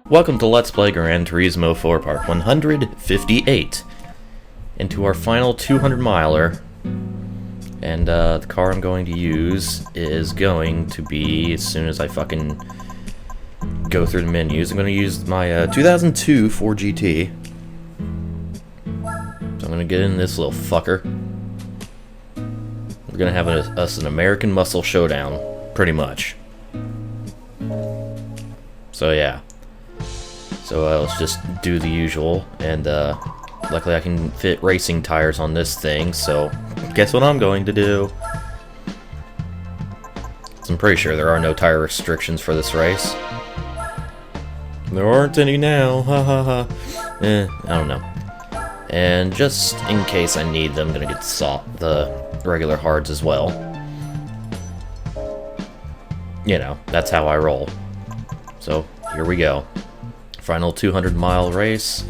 Welcome to Let's Play Gran Turismo 4 Part 158. Into our final 200 miler. And the car I'm going to use is going to be, as soon as I fucking go through the menus, I'm going to use my 2002 Ford GT. So I'm going to get in this little fucker. We're going to have us an American muscle showdown, pretty much. So yeah. So let's just do the usual, and luckily I can fit racing tires on this thing, so guess what I'm going to do? So I'm pretty sure there are no tire restrictions for this race. There aren't any now, ha ha ha. I don't know. And just in case I need them, I'm gonna get the regular hards as well. You know, that's how I roll. So, here we go. Final 200-mile race.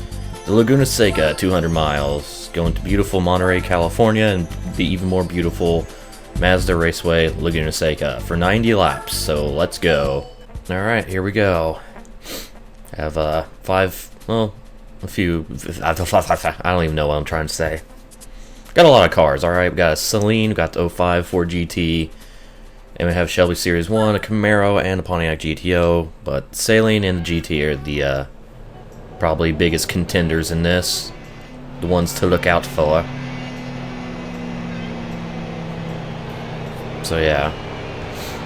The Laguna Seca, 200 miles. Going to beautiful Monterey, California, and the even more beautiful Mazda Raceway, Laguna Seca, for 90 laps. So let's go. Alright, here we go. I have a few. I don't even know what I'm trying to say. Got a lot of cars, alright. We got a Celine, we got the 05 Ford GT. And we have Shelby Series 1, a Camaro, and a Pontiac GTO, but Saline and the GT are the probably biggest contenders in this. The ones to look out for. So yeah,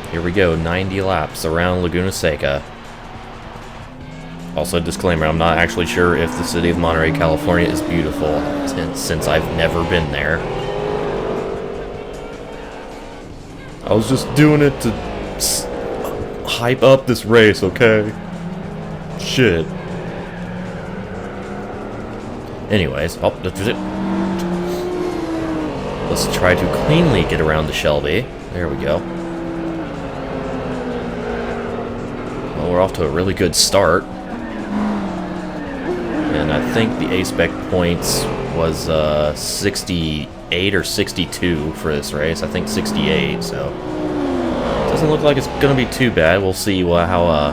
here we go, 90 laps around Laguna Seca. Also, disclaimer, I'm not actually sure if the city of Monterey, California is beautiful, since I've never been there. I was just doing it to hype up this race, okay? Shit. Anyways, that's it. Let's try to cleanly get around the Shelby. There we go. Well, we're off to a really good start. And I think the A-Spec points was 68 or 62 for this race. I think 68, so doesn't look like it's gonna be too bad. We'll see how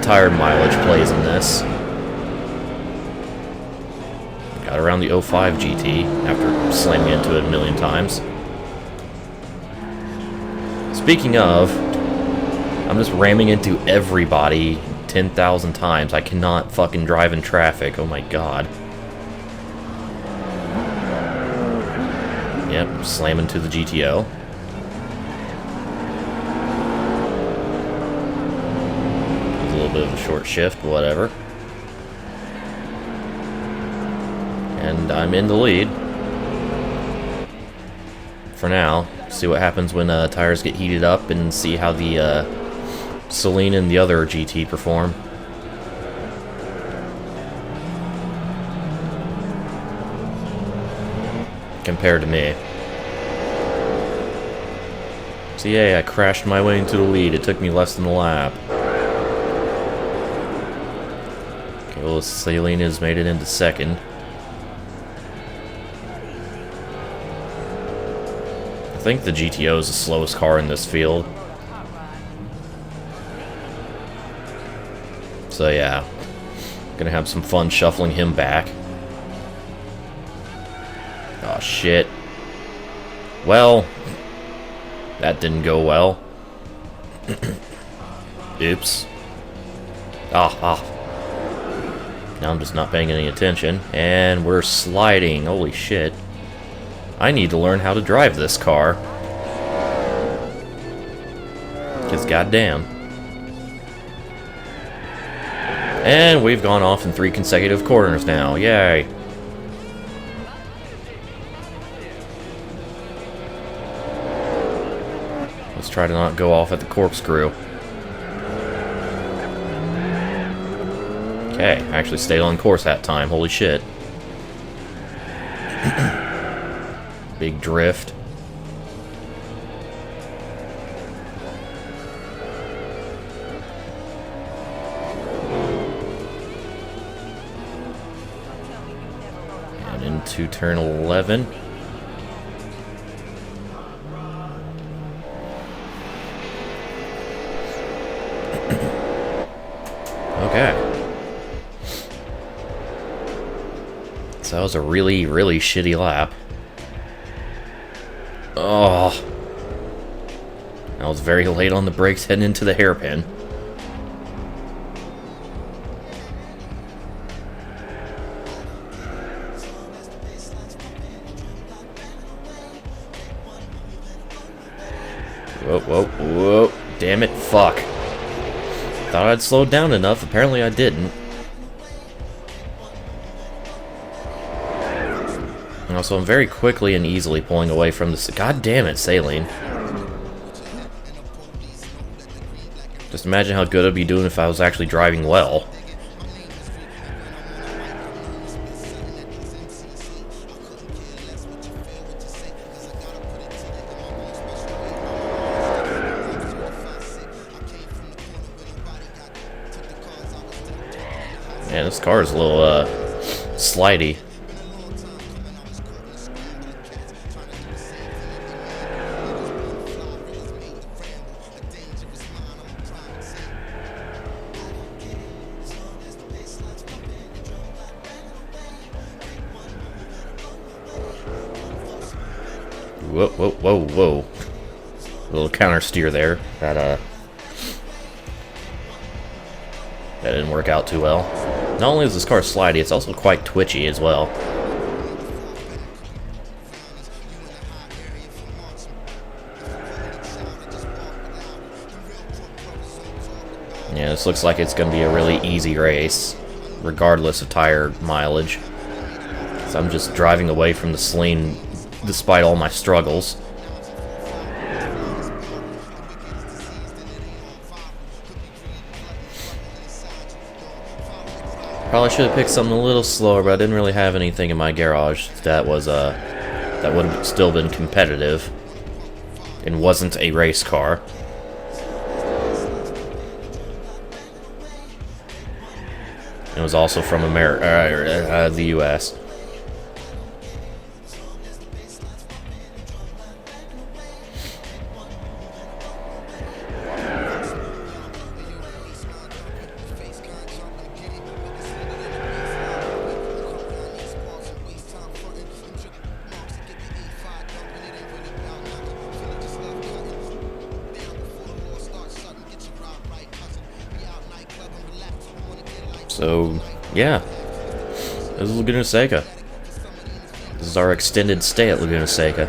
tire mileage plays in this. Got around the 05 GT after slamming into it a million times. Speaking of, I'm just ramming into everybody 10,000 times. I cannot fucking drive in traffic. Oh my god. Yep, slamming to the GTO. A little bit of a short shift, whatever. And I'm in the lead. For now. See what happens when tires get heated up and see how the Celine and the other GT perform. Compared to me. So yeah, I crashed my way into the lead. It took me less than a lap. Okay, well, Celine has made it into second. I think the GTO is the slowest car in this field. So yeah, gonna have some fun shuffling him back. Oh shit. Well, that didn't go well. Oops. Now I'm just not paying any attention. And we're sliding. Holy shit. I need to learn how to drive this car. Because goddamn. And we've gone off in 3 consecutive corners now. Yay. Let's try to not go off at the corkscrew. Okay, I actually stayed on course that time. Holy shit. Big drift. And into turn 11. Okay. So that was a really, really shitty lap. Oh. I was very late on the brakes heading into the hairpin. Whoa, whoa, whoa. Damn it, fuck. Thought I'd slowed down enough, apparently I didn't. And also, I'm very quickly and easily pulling away from this. God damn it, saline. Just imagine how good I'd be doing if I was actually driving well. Man, this car is a little, slidey. Whoa, whoa, whoa, whoa. A little counter steer there. That didn't work out too well. Not only is this car slidey, it's also quite twitchy as well. Yeah, this looks like it's going to be a really easy race, regardless of tire mileage. So I'm just driving away from the Celine despite all my struggles. Probably should have picked something a little slower, but I didn't really have anything in my garage that was that would have still been competitive and wasn't a race car. It was also from America, the U.S. So, yeah, this is Laguna Seca. This is our extended stay at Laguna Seca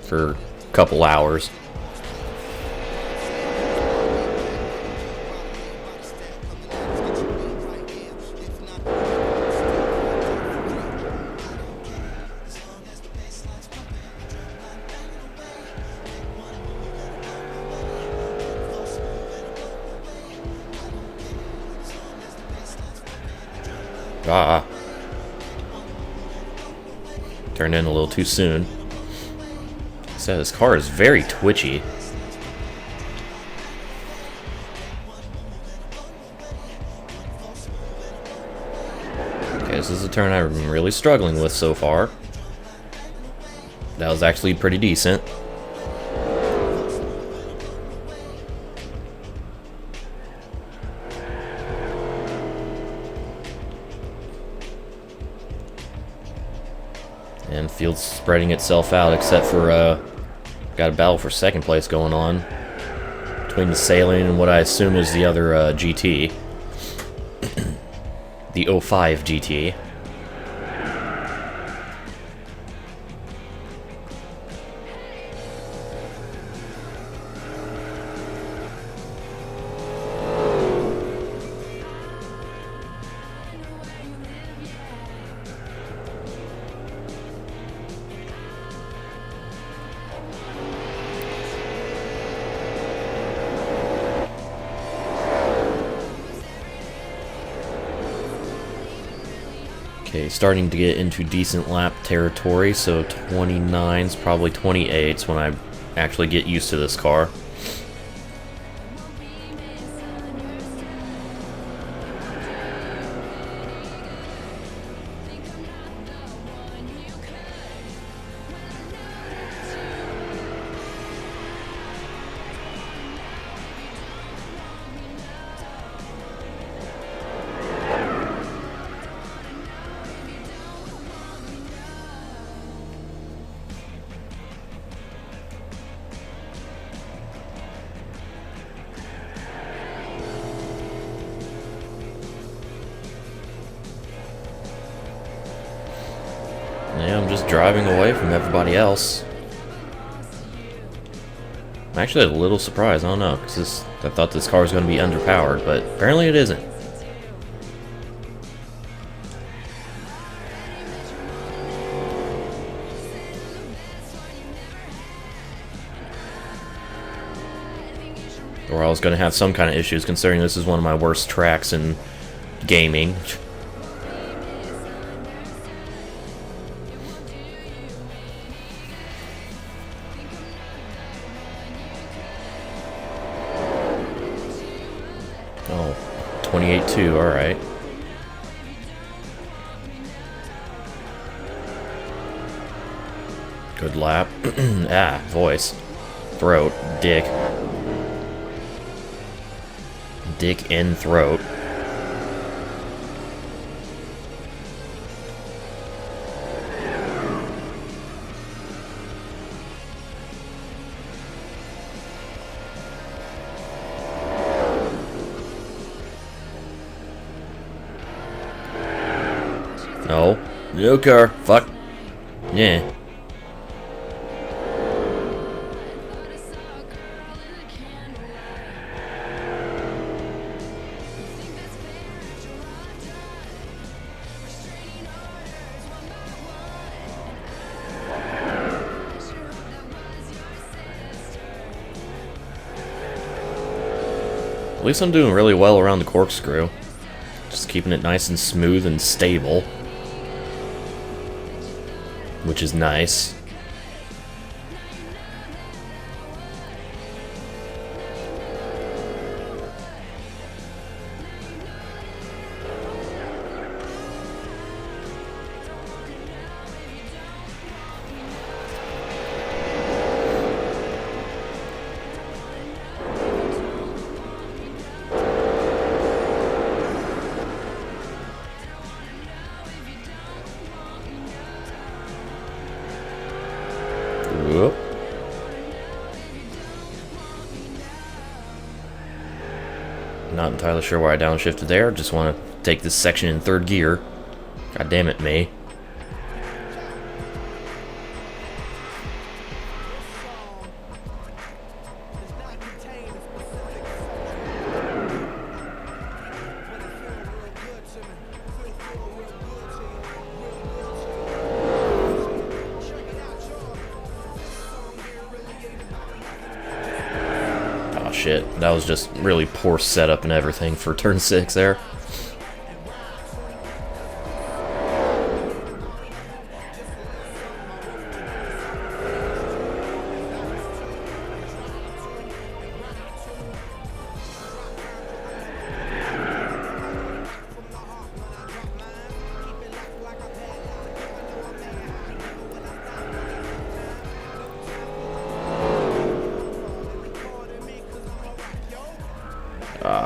for a couple hours. Turned in a little too soon. So this car is very twitchy. Okay, this is a turn I'm really struggling with so far. That was actually pretty decent. And field's spreading itself out, except for, got a battle for second place going on between the Saline and what I assume is the other GT. The 05 GT. Okay, starting to get into decent lap territory, so 29's probably 28's when I actually get used to this car. Yeah, I'm just driving away from everybody else. I'm actually a little surprised. I don't know, because I thought this car was going to be underpowered, but apparently it isn't. Or I was going to have some kind of issues, considering this is one of my worst tracks in gaming. Oh, 28.2, alright. Good lap. Voice. Throat. Dick. Dick and throat. No. No car. Fuck. Yeah. At least I'm doing really well around the corkscrew. Just keeping it nice and smooth and stable. Which is nice. Whoop. Not entirely sure why I downshifted there. Just want to take this section in third gear. God damn it, me. Shit, that was just really poor setup and everything for turn 6 there.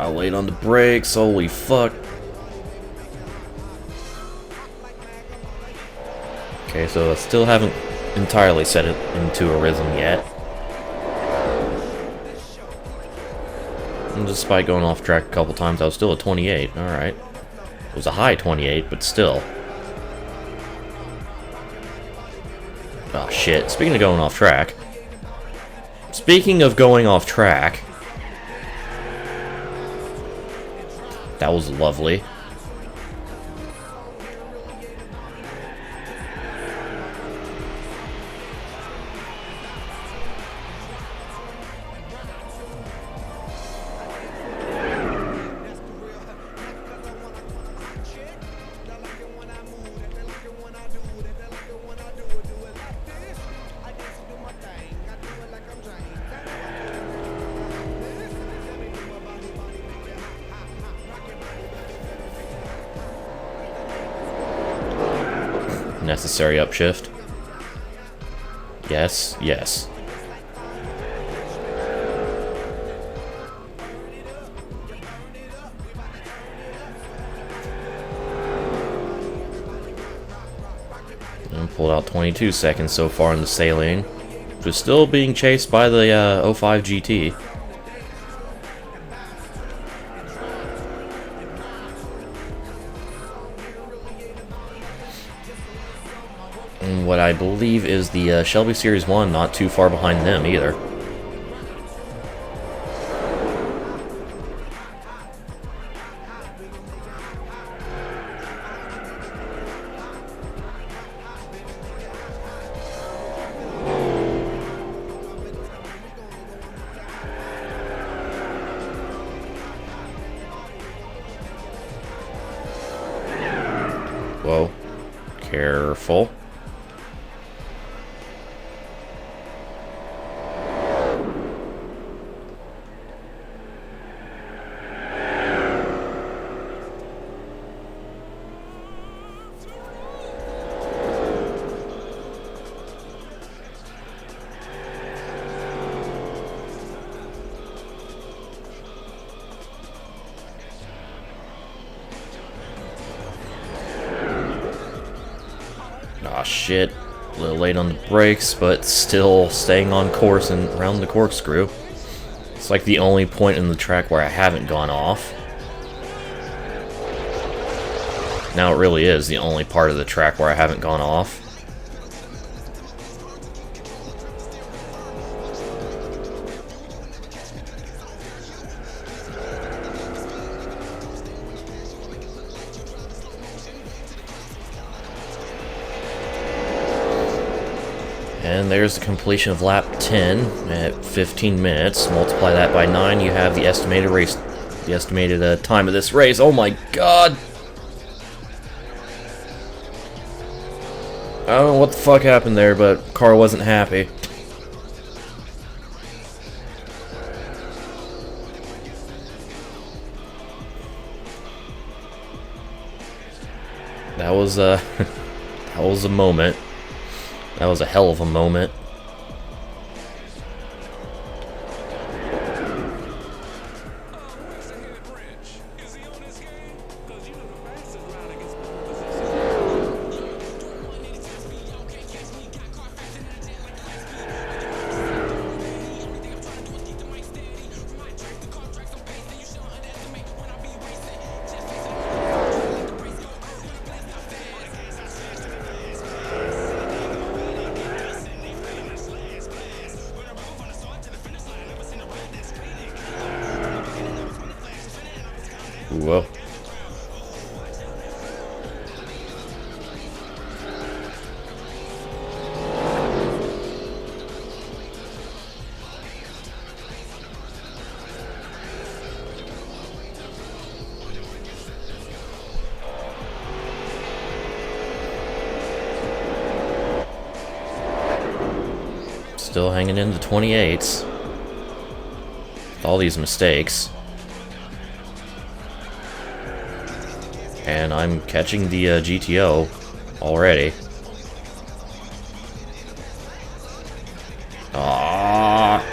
Late on the brakes, holy fuck. Okay, so I still haven't entirely set it into a rhythm yet. And despite going off track a couple times, I was still at 28, alright. It was a high 28, but still. Oh shit, speaking of going off track. Speaking of going off track. That was lovely. Necessary upshift. Yes, yes. And pulled out 22 seconds so far in the sailing. Which is still being chased by the 05 GT. and what I believe is the Shelby Series 1, not too far behind them either. Whoa. Careful. Aw, shit. A little late on the brakes, but still staying on course and around the corkscrew. It's like the only point in the track where I haven't gone off. Now it really is the only part of the track where I haven't gone off. And there's the completion of lap 10 at 15 minutes. Multiply that by 9, you have the estimated time of this race. Oh my god! I don't know what the fuck happened there, but car wasn't happy. That was that was a moment. That was a hell of a moment. Whoa. Still hanging in the 28s. With all these mistakes. And I'm catching the GTO already. Ah!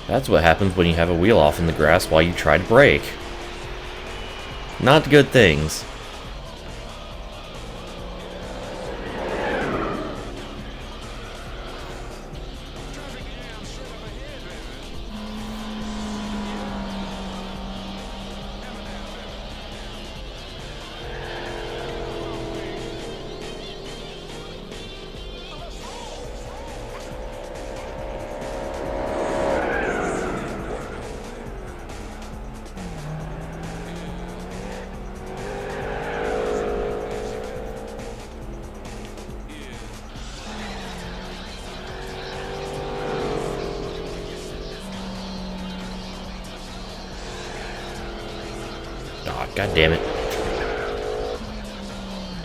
That's what happens when you have a wheel off in the grass while you try to brake. Not good things. God damn it.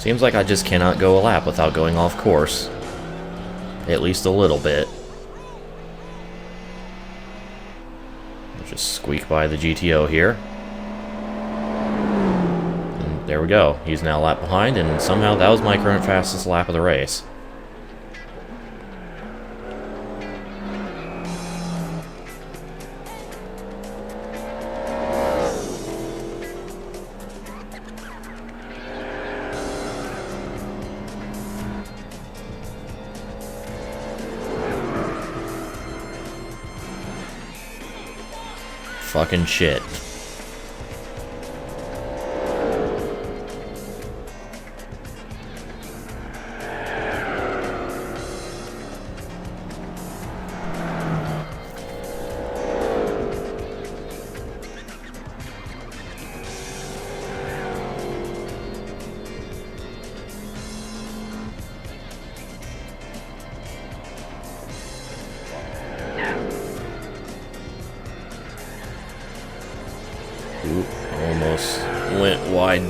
Seems like I just cannot go a lap without going off course. At least a little bit. Just squeak by the GTO here. And there we go. He's now a lap behind, and somehow that was my current fastest lap of the race. Fucking shit.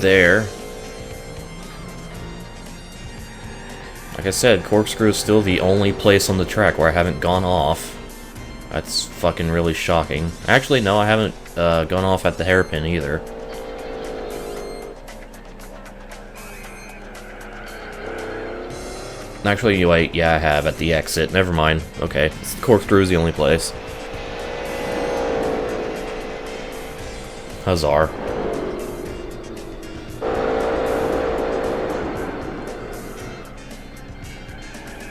there. Like I said, Corkscrew is still the only place on the track where I haven't gone off. That's fucking really shocking. Actually, no, I haven't gone off at the hairpin either. Actually, wait, yeah, I have at the exit. Never mind. Okay, Corkscrew is the only place. Huzzar.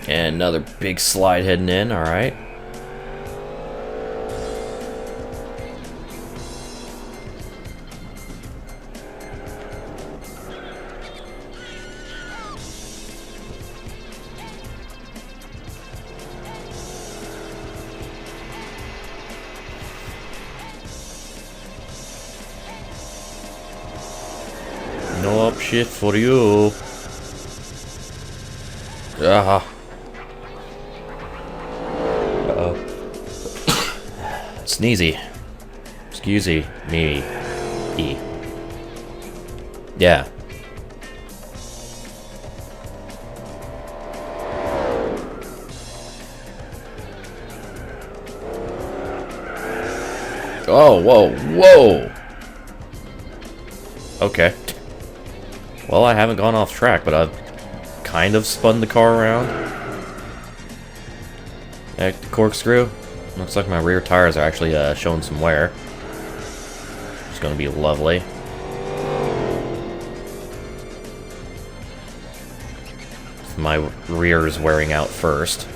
And another big slide heading in, alright. No up shit for you. Ah. Sneezy. Excusey me. Yeah. Oh, whoa, whoa! Okay. Well, I haven't gone off track, but I've kind of spun the car around. At the Corkscrew. Looks like my rear tires are actually showing some wear. It's going to be lovely. My rear is wearing out first.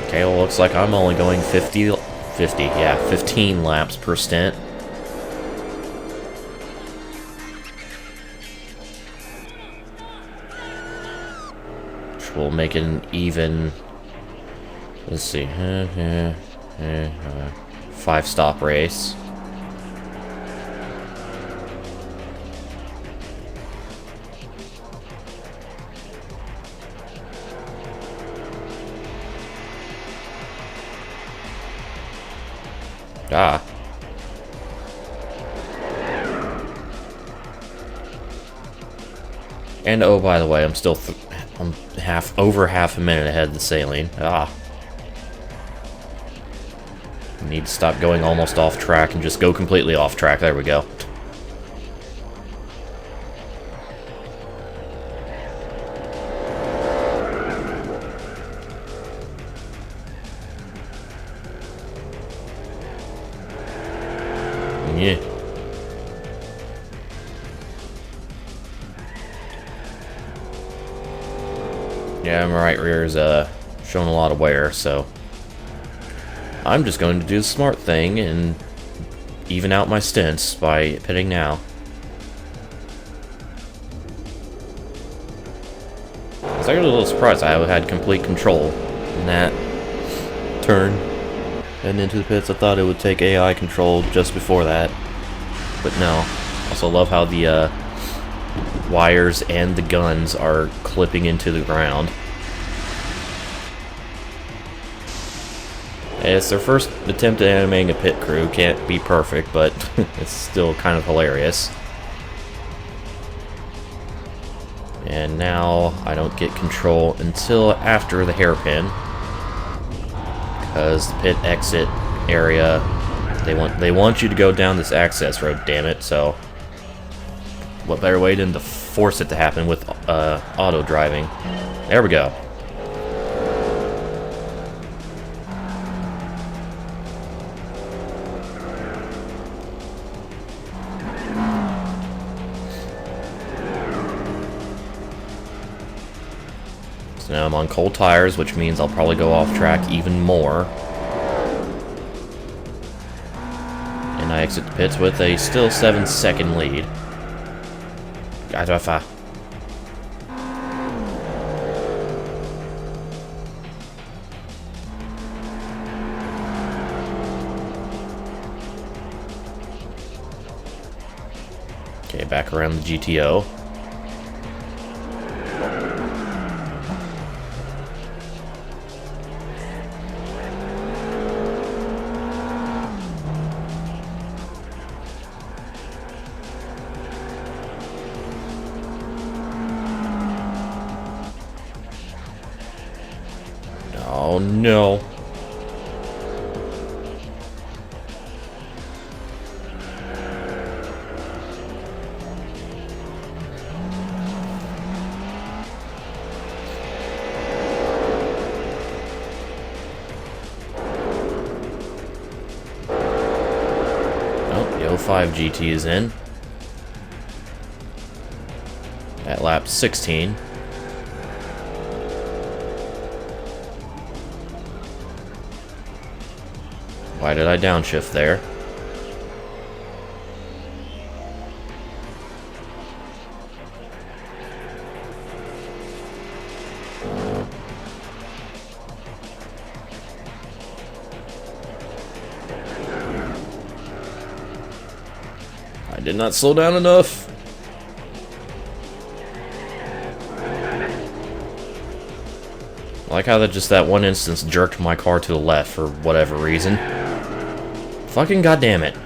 Okay, well, looks like I'm only going 15 laps per stint. Which will make it an even, let's see, 5-stop race. Ah. And oh, by the way, I'm still I'm over half a minute ahead of the saline. Ah. Need to stop going almost off track and just go completely off track. There we go. Yeah. Yeah, my right rear is showing a lot of wear, so I'm just going to do the smart thing and even out my stints by pitting now. I was actually a little surprised I had complete control in that turn. Heading into the pits, I thought it would take AI control just before that, but no. Also love how the wires and the guns are clipping into the ground. It's their first attempt at animating a pit crew. Can't be perfect, but it's still kind of hilarious. And now I don't get control until after the hairpin, because the pit exit area, they want you to go down this access road, damn it. So what better way than to force it to happen with auto driving. There we go. So now I'm on cold tires, which means I'll probably go off track even more. And I exit the pits with a still 7-second lead. Okay, back around the GTO. Oh no. Oh, the 05 GT is in. At lap 16. Why did I downshift there? I did not slow down enough. I like how that one instance jerked my car to the left for whatever reason. Fucking goddamn it.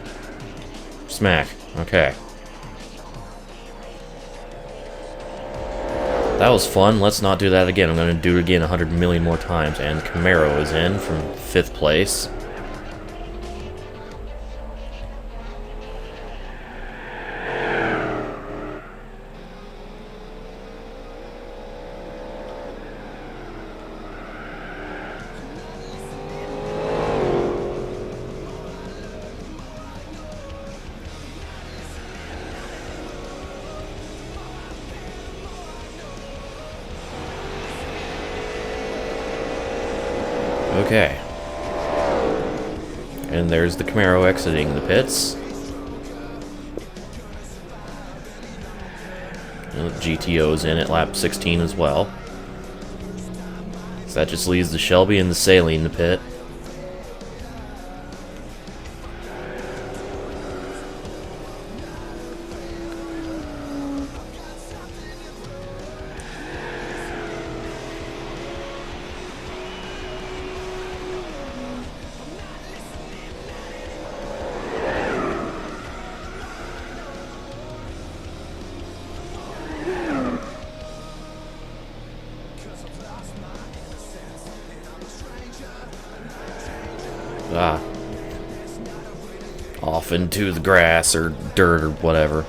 Smack. Okay. That was fun. Let's not do that again. I'm going to do it again 100 million more times. And Camaro is in from 5th place. Okay. And there's the Camaro exiting the pits. And the GTO's in at lap 16 as well. So that just leaves the Shelby and the Saline in the pit. Off into the grass or dirt or whatever.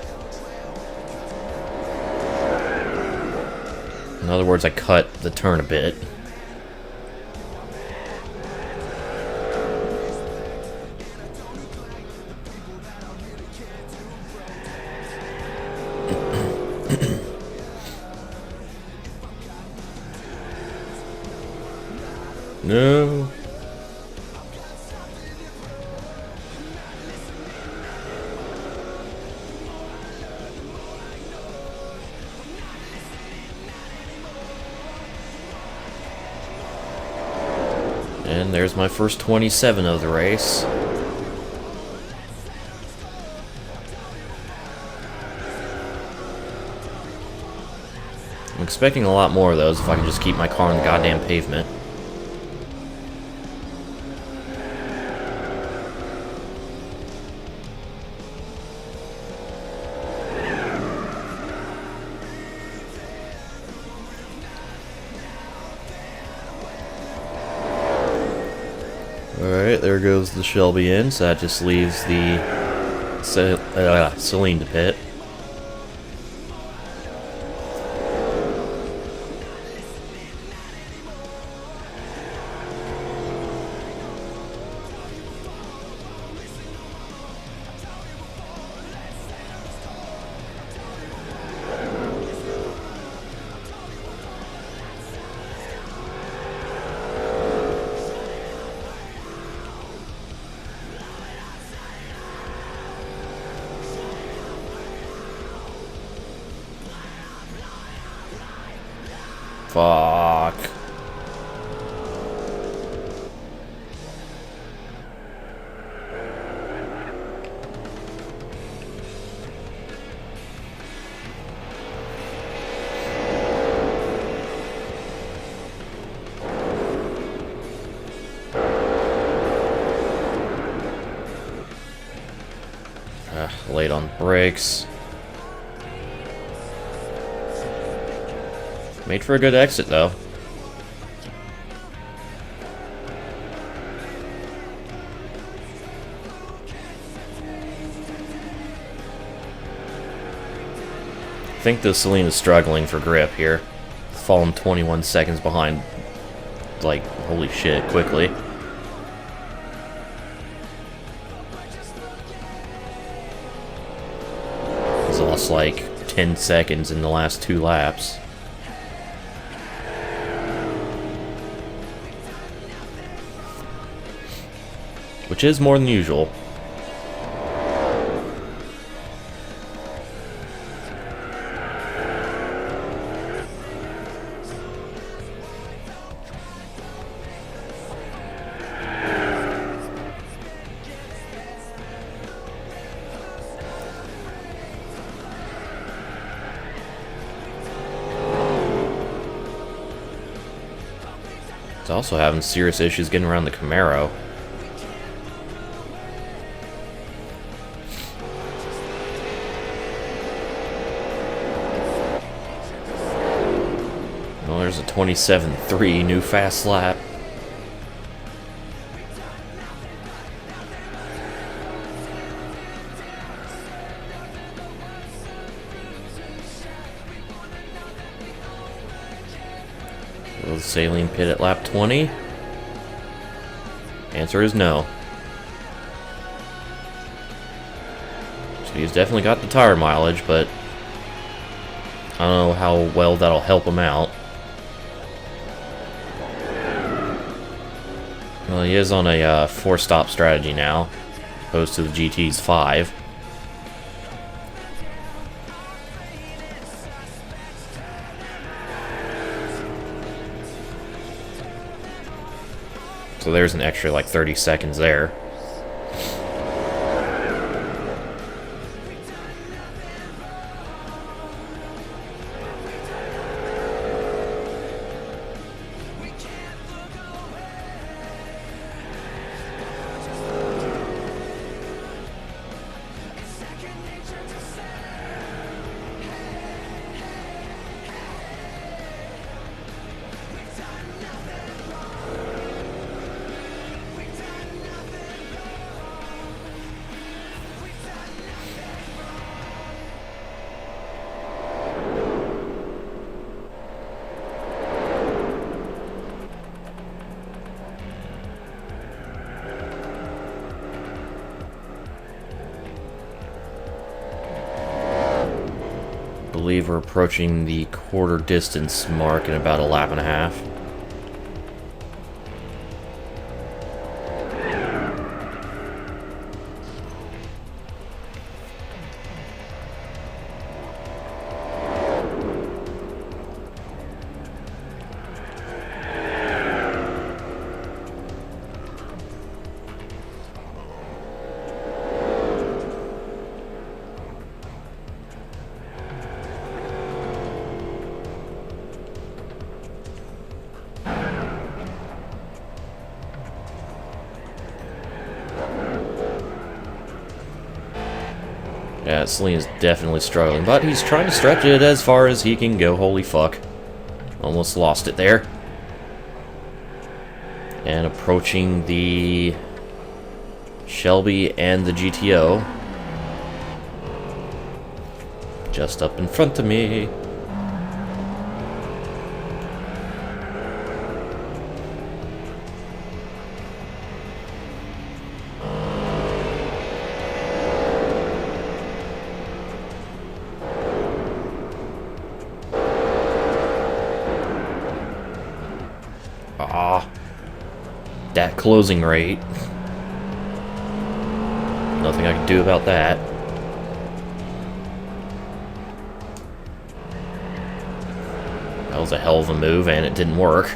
In other words, I cut the turn a bit. No. And there's my first 27 of the race. I'm expecting a lot more of those if I can just keep my car on the goddamn pavement. Alright, there goes the Shelby in, so that just leaves the Saline to pit. Fuck. Late on brakes. Made for a good exit, though. think the Celine is struggling for grip here. Falling 21 seconds behind. Like, holy shit, quickly. He's lost like 10 seconds in the last 2 laps. Which is more than usual. He's also having serious issues getting around the Camaro. Well, there's a 27.3 new fast lap. Will the Saline pit at lap 20? Answer is no. So he's definitely got the tire mileage, but I don't know how well that'll help him out. Well, he is on a 4-stop strategy now, opposed to the GT's 5. So there's an extra like 30 seconds there. I believe we're approaching the quarter distance mark in about a lap and a half. Yeah, Celine is definitely struggling, but he's trying to stretch it as far as he can go. Holy fuck. Almost lost it there. And approaching the Shelby and the GTO. Just up in front of me. That closing rate. Nothing I can do about that. That was a hell of a move, and it didn't work.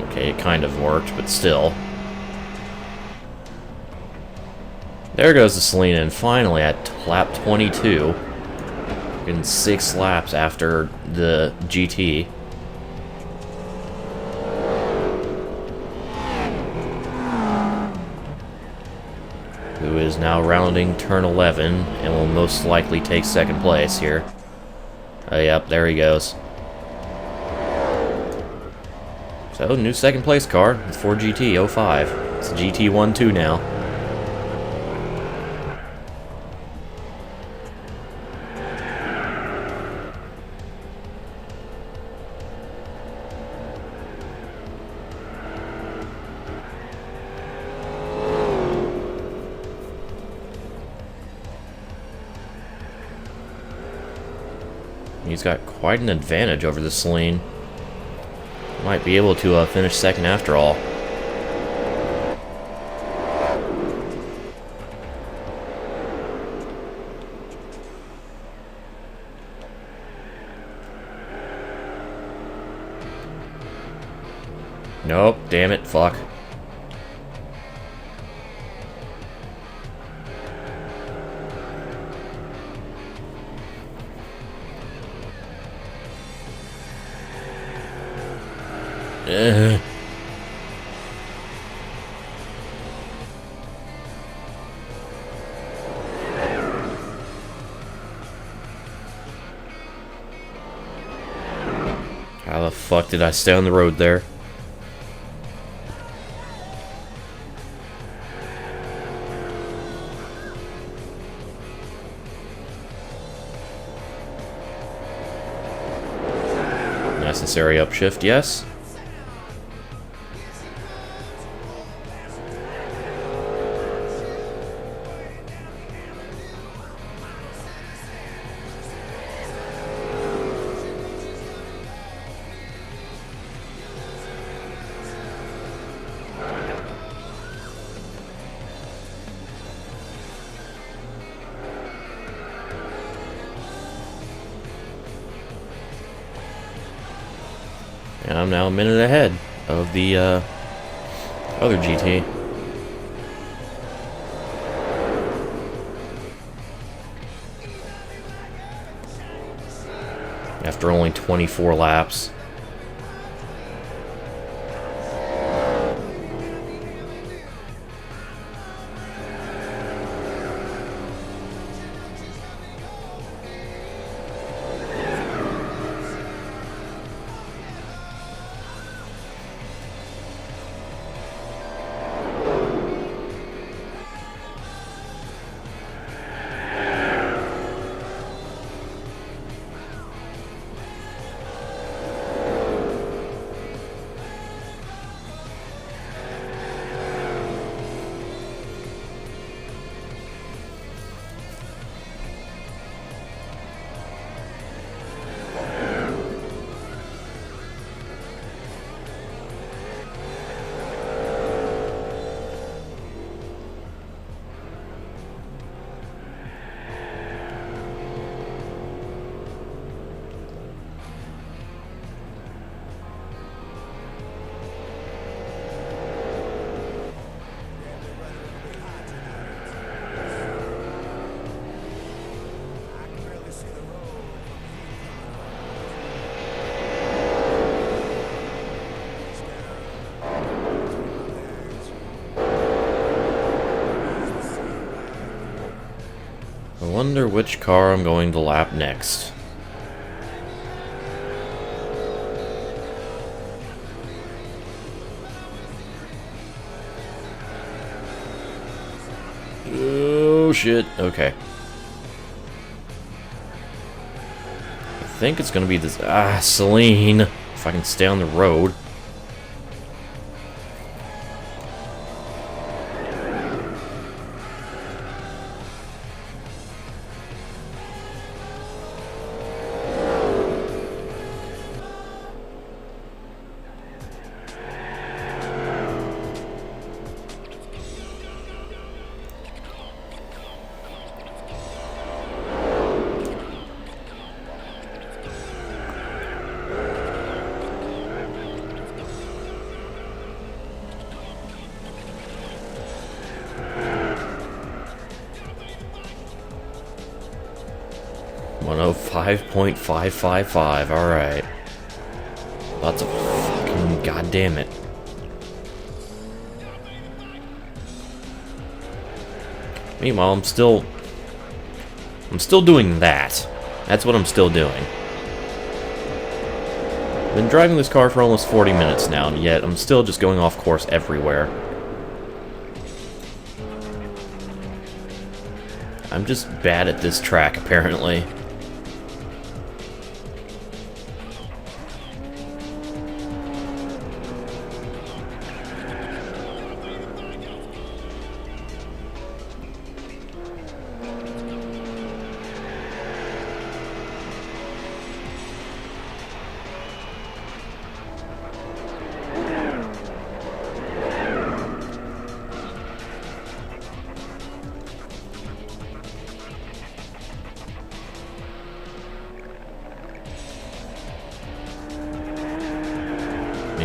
Okay, it kind of worked, but still. There goes the Selena, and finally at lap 22. In 6 laps after the GT. Who is now rounding turn 11 and will most likely take second place here. Yep, there he goes. So, new second place car. It's for GT 05. It's GT 1-2 now. He's got quite an advantage over the Celine. Might be able to finish second after all. Nope, damn it, fuck. How the fuck did I stay on the road there? Necessary upshift, yes. And I'm now a minute ahead of the other GT. After only 24 laps. I wonder which car I'm going to lap next. Oh shit, okay. I think it's gonna be this, Celine, if I can stay on the road. Oh, 5.555, alright. Lots of fucking goddamn it. Meanwhile, I'm still doing that. That's what I'm still doing. I've been driving this car for almost 40 minutes now, and yet I'm still just going off course everywhere. I'm just bad at this track, apparently.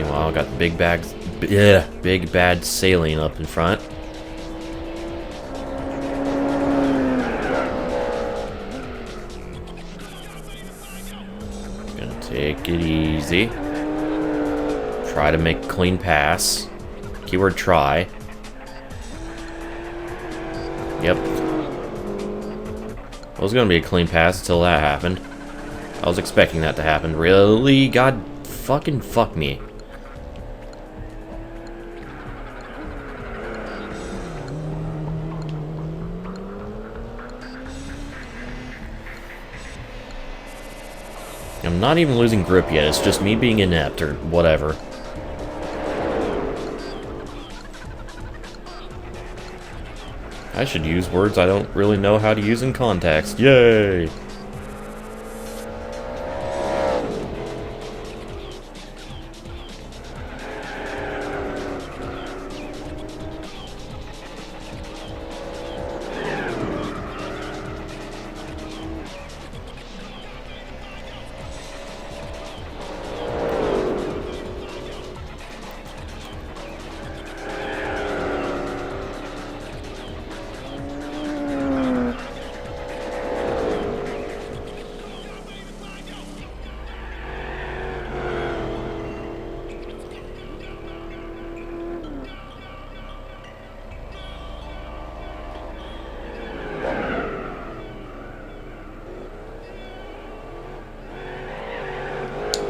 Meanwhile, I got the big bad saline up in front. Gonna take it easy. Try to make a clean pass. Keyword try. Yep. It was gonna be a clean pass until that happened. I was expecting that to happen. Really? God fucking fuck me. I'm not even losing grip yet, it's just me being inept or whatever. I should use words I don't really know how to use in context. Yay!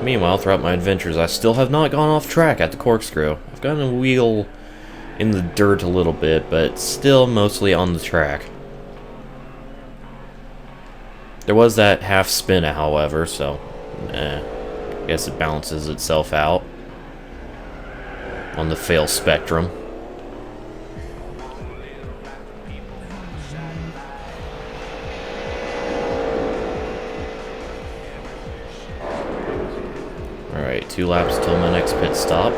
Meanwhile, throughout my adventures, I still have not gone off track at the corkscrew. I've gotten a wheel in the dirt a little bit, but still mostly on the track. There was that half spin, however, so I guess it balances itself out on the fail spectrum. Alright, 2 laps till my next pit stop.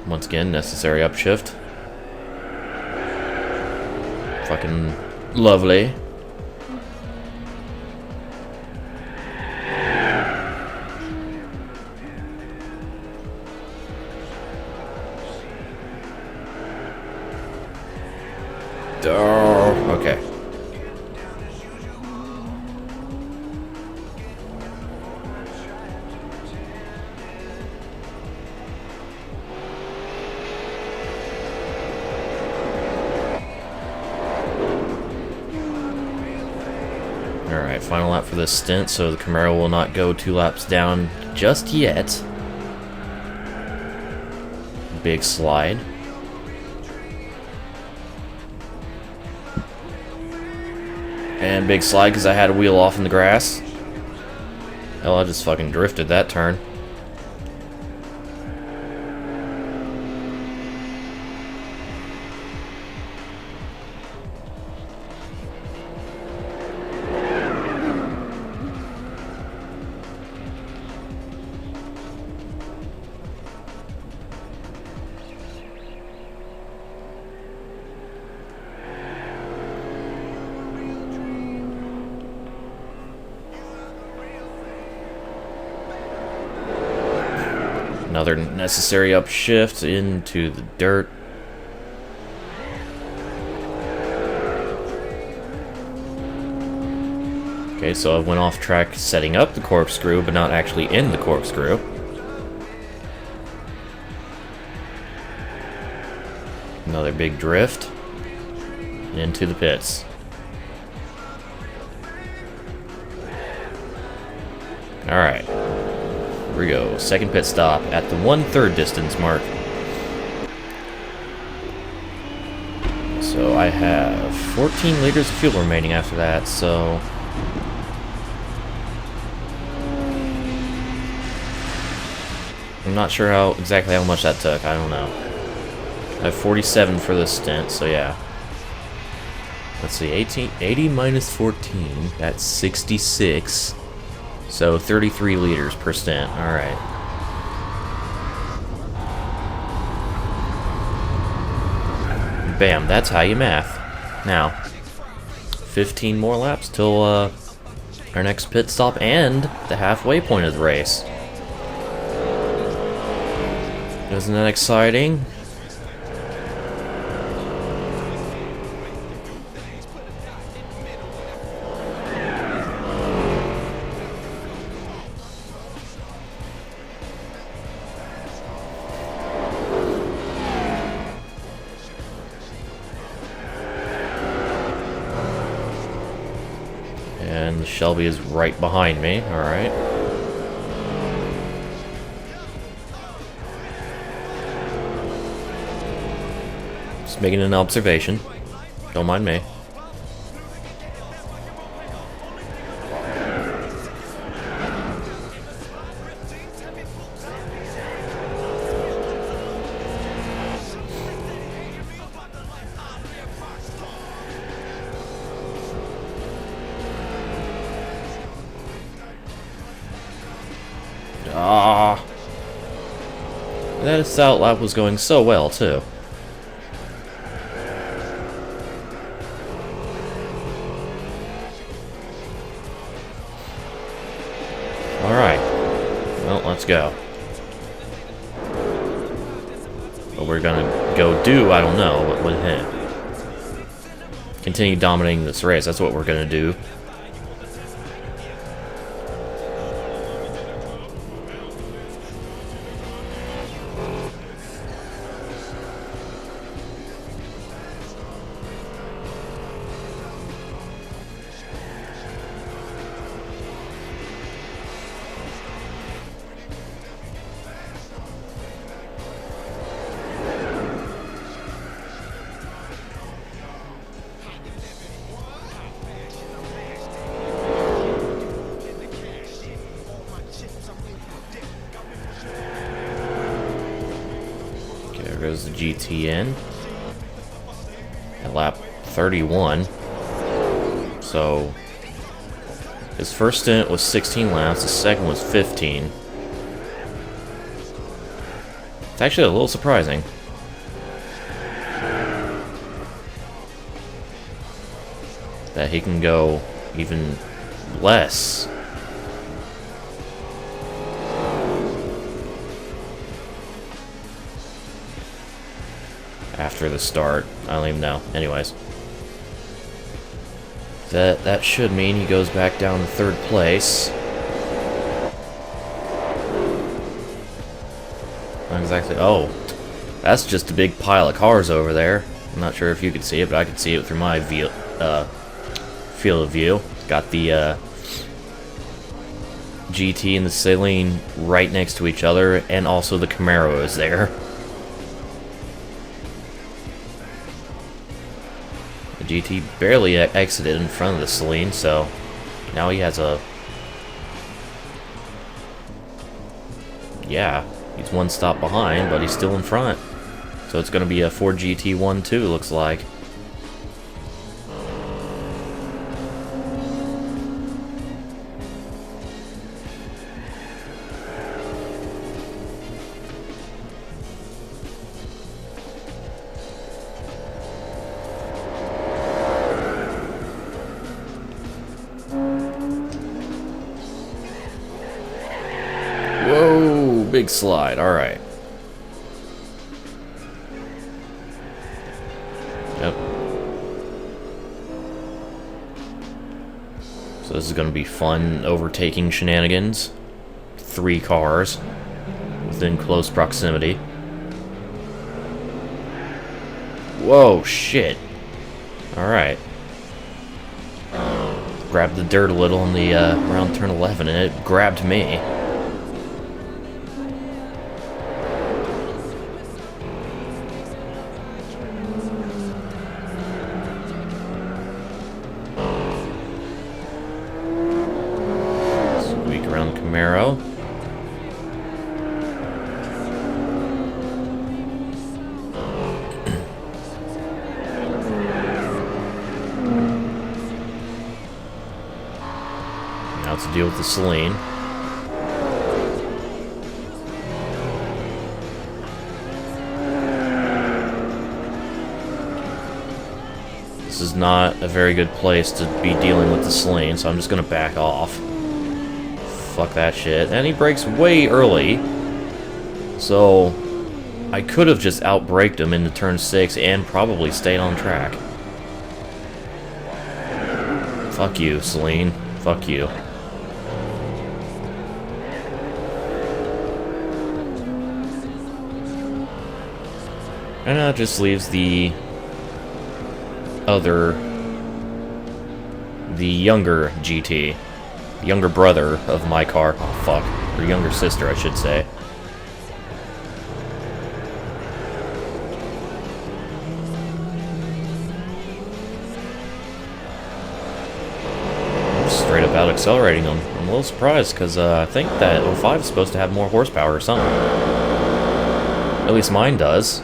Once again, necessary upshift. Fucking lovely. Oh, okay. Alright, final lap for this stint, so the Camaro will not go 2 laps down just yet. Big slide. And big slide because I had a wheel off in the grass. Hell, I just fucking drifted that turn. Another necessary upshift into the dirt. Okay, so I went off track setting up the corkscrew, but not actually in the corkscrew. Another big drift. Into the pits. Alright. Here we go. Second pit stop at the 1/3 distance mark. So I have 14 liters of fuel remaining after that, so... I'm not sure exactly how much that took, I don't know. I have 47 for this stint, so yeah. Let's see, 80 minus 14, that's 66. So 33 liters per stint, alright. Bam, that's how you math. Now, 15 more laps till our next pit stop and the halfway point of the race. Isn't that exciting? And the Shelby is right behind me, alright. Just making an observation. Don't mind me. Ah, that stout lap was going so well too. All right, well, let's go. What we're gonna go do, I don't know. What continue dominating this race. That's what we're gonna do. There goes the GT in at lap 31. So his first stint was 16 laps, the second was 15. It's actually a little surprising. That he can go even less. After the start. I don't even know. Anyways. That should mean he goes back down to third place. Not exactly. Oh, that's just a big pile of cars over there. I'm not sure if you could see it, but I could see it through my field of view. Got the GT and the Celine right next to each other, and also the Camaro is there. The GT barely exited in front of the Celine, so now he has a... Yeah, he's one stop behind, but he's still in front. So it's going to be a Ford GT 1-2, looks like. Whoa, big slide, alright. Yep. So this is going to be fun overtaking shenanigans. 3 cars within close proximity. Whoa, shit. Alright. grabbed the dirt a little on the around turn 11, and it grabbed me. Squeak around the Camaro. Now to deal with the Celine. This is not a very good place to be dealing with the Celine, so I'm just gonna back off. Fuck that shit. And he brakes way early. So I could have just outbraked him into turn 6 and probably stayed on track. Fuck you, Celine. Fuck you. And that just leaves the younger GT. The younger brother of my car. Oh, fuck. Or younger sister, I should say. I'm straight up out accelerating them. I'm a little surprised, because I think that 05 is supposed to have more horsepower or something. At least mine does.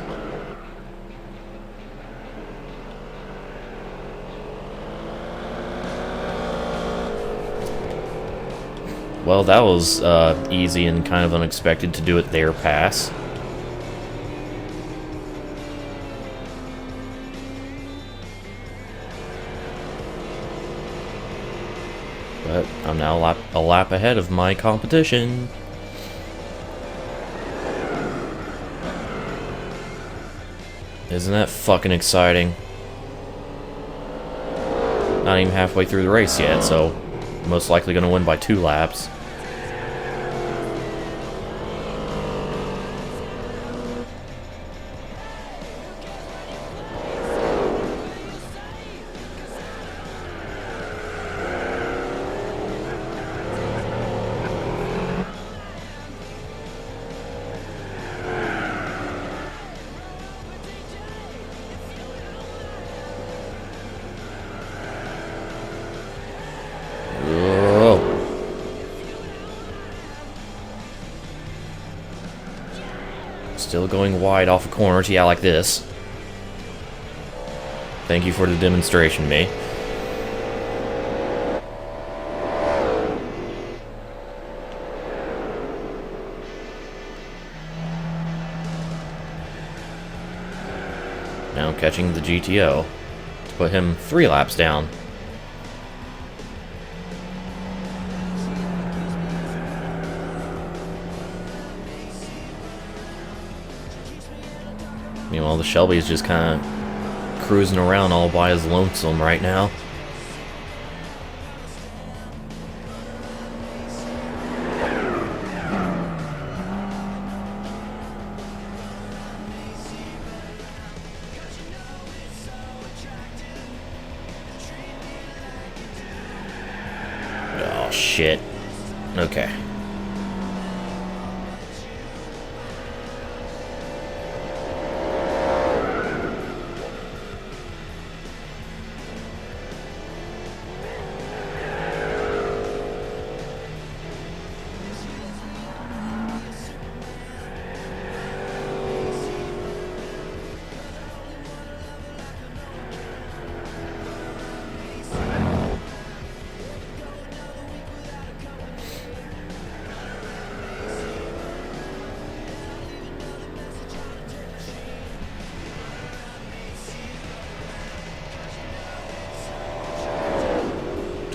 Well, that was easy and kind of unexpected to do it there pass. But I'm now a lap ahead of my competition. Isn't that fucking exciting? Not even halfway through the race yet, so most likely going to win by 2 laps. Still going wide off of corners, yeah, like this. Thank you for the demonstration, me. Now catching the GTO to put him 3 laps down. Meanwhile, the Shelby's just kind of cruising around all by his lonesome right now. Oh, shit. Okay.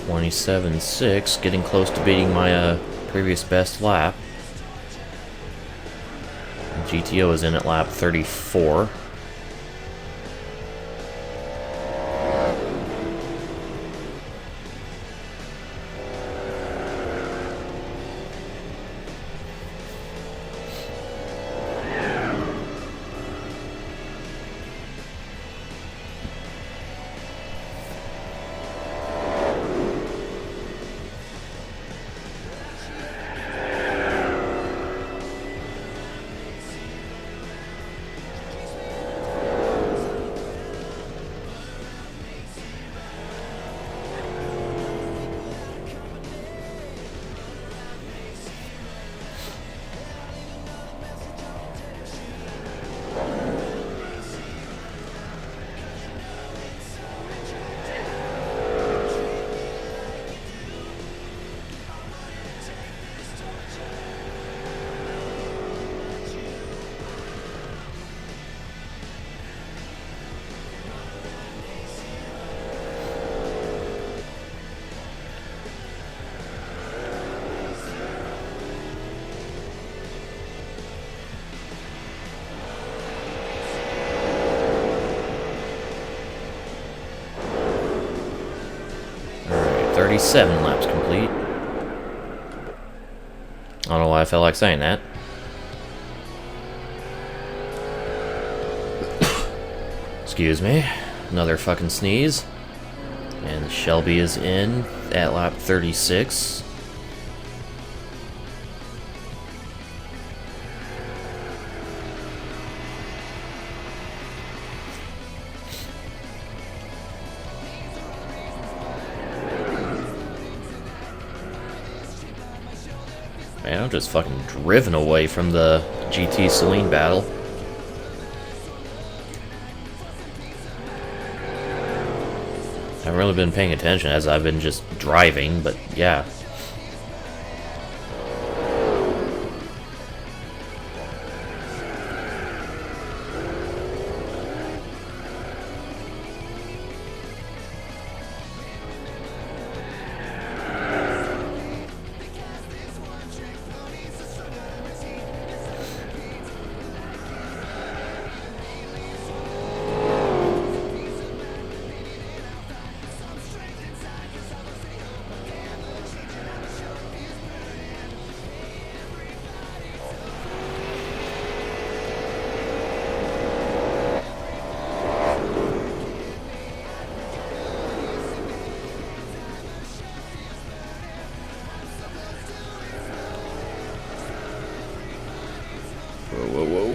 .27.6, getting close to beating my previous best lap. GTO is in at lap 34. 37 laps complete. I don't know why I felt like saying that. Excuse me. Another fucking sneeze. And Shelby is in at lap 36. Man, I'm just fucking driven away from the GT Celine battle. I haven't really been paying attention as I've been just driving, but yeah.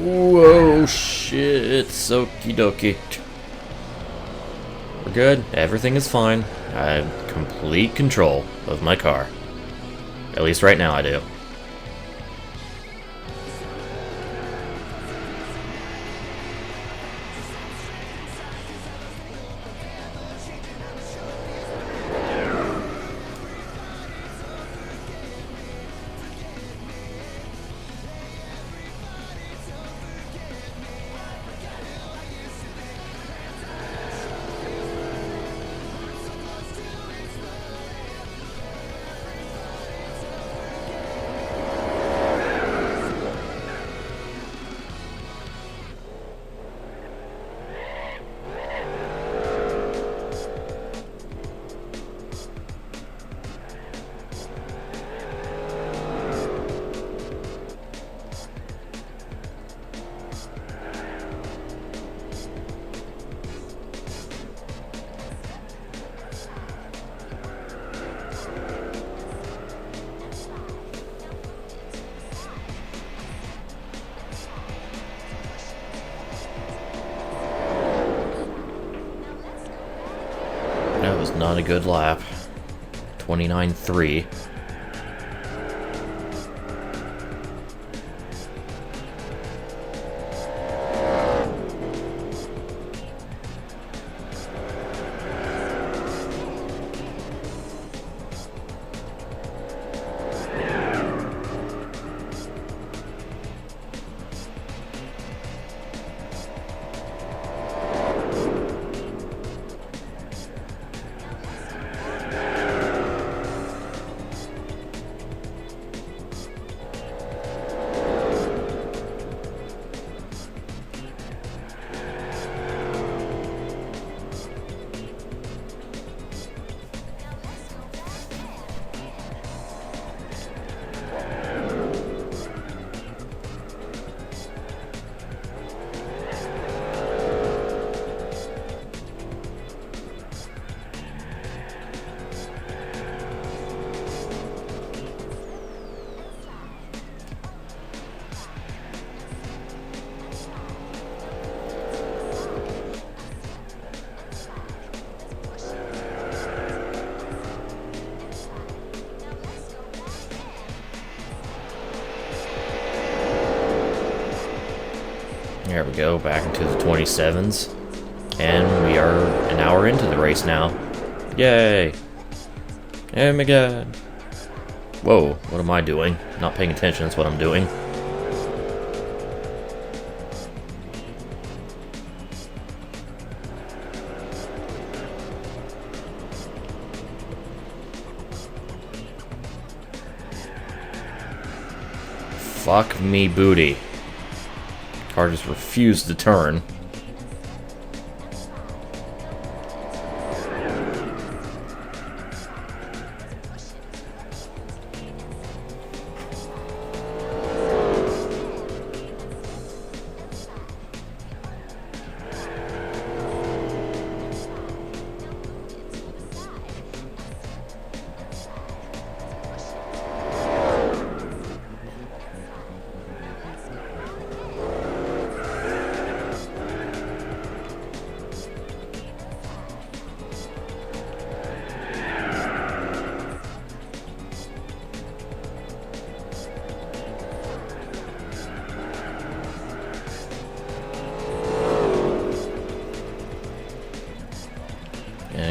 Whoa, shit, okie dokie. We're good, everything is fine. I have complete control of my car. At least right now I do. That was not a good lap. 29.3. There we go, back into the 27s. And we are an hour into the race now. Yay! Oh my god. Whoa, what am I doing? Not paying attention, that's what I'm doing. Fuck me booty. Car just refused to turn.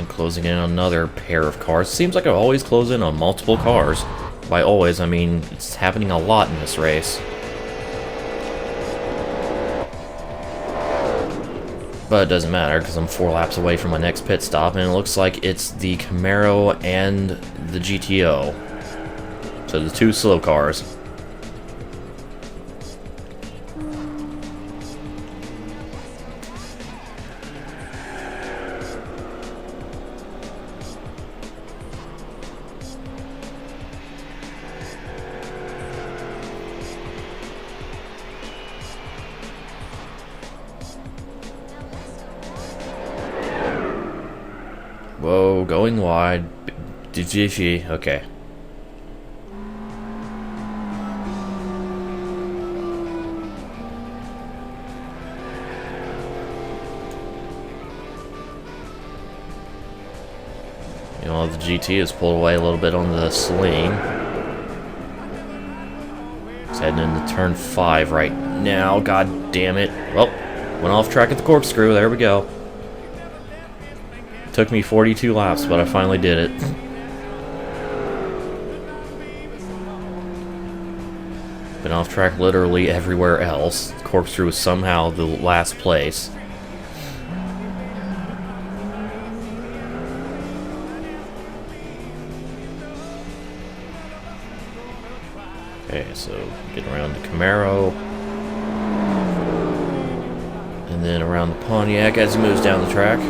And closing in on another pair of cars. Seems like I always close in on multiple cars. By always, I mean it's happening a lot in this race. But it doesn't matter, because I'm 4 laps away from my next pit stop, and it looks like it's the Camaro and the GTO. So the 2 slow cars. Whoa, going wide. Okay. You know, the GT has pulled away a little bit on the sling. It's heading into turn 5 right now. God damn it. Well, went off track at the corkscrew. There we go. Took me 42 laps, but I finally did it. Been off track literally everywhere else. Corkscrew was somehow the last place. Okay, so get around the Camaro. And then around the Pontiac as he moves down the track.